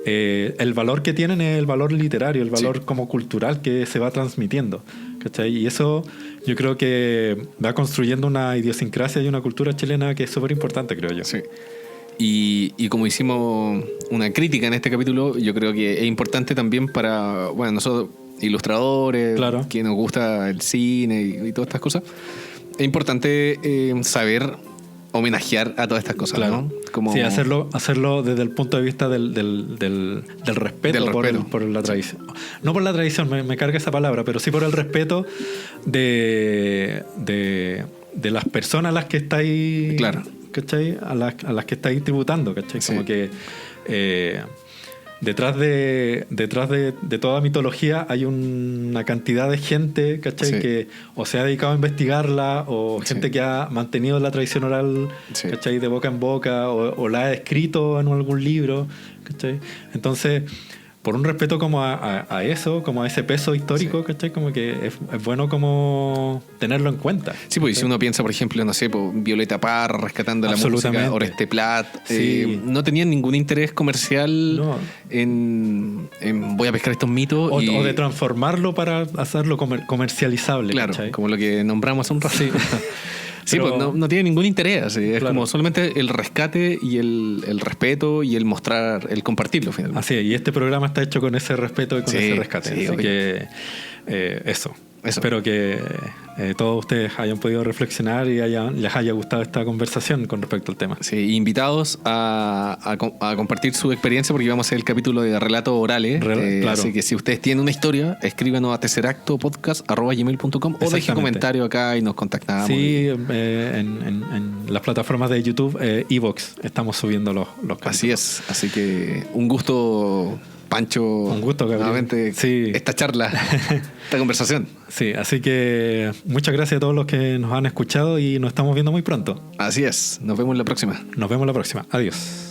[SPEAKER 4] el valor que tienen es el valor literario, el valor como cultural que se va transmitiendo, ¿cachai? Y eso yo creo que va construyendo una idiosincrasia y una cultura chilena que es súper importante, creo yo.
[SPEAKER 3] Sí. Y como hicimos una crítica en este capítulo, yo creo que es importante también para, bueno, nosotros ilustradores,
[SPEAKER 4] claro,
[SPEAKER 3] que nos gusta el cine y todas estas cosas, es importante saber homenajear a todas estas cosas,
[SPEAKER 4] claro,
[SPEAKER 3] ¿no? Como...
[SPEAKER 4] Sí, hacerlo desde el punto de vista del respeto, por la tradición. No por la tradición, me carga esa palabra, pero sí por el respeto de las personas a las que estáis,
[SPEAKER 3] claro,
[SPEAKER 4] ¿cachai? A las que estáis tributando, ¿cachai?
[SPEAKER 3] Sí.
[SPEAKER 4] Como que detrás de toda mitología hay una cantidad de gente, ¿cachai?
[SPEAKER 3] Sí.
[SPEAKER 4] Que o se ha dedicado a investigarla, o gente que ha mantenido la tradición oral, ¿cachai? De boca en boca, o la ha escrito en algún libro, ¿cachai? Entonces, por un respeto como a eso, como a ese peso histórico, ¿cachai? Como que es bueno como tenerlo en cuenta.
[SPEAKER 3] Sí, pues si uno piensa, por ejemplo, no sé, pues, Violeta Parra rescatando la música, Oreste Plat, no tenían ningún interés comercial en voy a pescar estos mitos.
[SPEAKER 4] O de transformarlo para hacerlo comercializable.
[SPEAKER 3] Claro,
[SPEAKER 4] ¿cachai?
[SPEAKER 3] como lo que nombramos hace un rato.
[SPEAKER 4] Sí.
[SPEAKER 3] Sí, pues no tiene ningún interés, es claro, como solamente el rescate y el respeto y el mostrar, el compartirlo finalmente.
[SPEAKER 4] Así es, y este programa está hecho con ese respeto y con ese rescate. Así que eso. Espero que todos ustedes hayan podido reflexionar y les haya gustado esta conversación con respecto al tema.
[SPEAKER 3] Sí, invitados a compartir su experiencia, porque vamos a hacer el capítulo de relatos orales. Claro. Así que si ustedes tienen una historia, escríbanos a tesseractopodcast@gmail.com o dejen comentario acá y nos contactamos.
[SPEAKER 4] Sí, en las plataformas de YouTube, iVoox, estamos subiendo los capítulos.
[SPEAKER 3] Así es, así que un gusto, Pancho,
[SPEAKER 4] un gusto, Gabriel.
[SPEAKER 3] Nuevamente esta charla, esta conversación.
[SPEAKER 4] Sí, así que muchas gracias a todos los que nos han escuchado y nos estamos viendo muy pronto.
[SPEAKER 3] Así es, nos vemos la próxima.
[SPEAKER 4] Nos vemos la próxima. Adiós.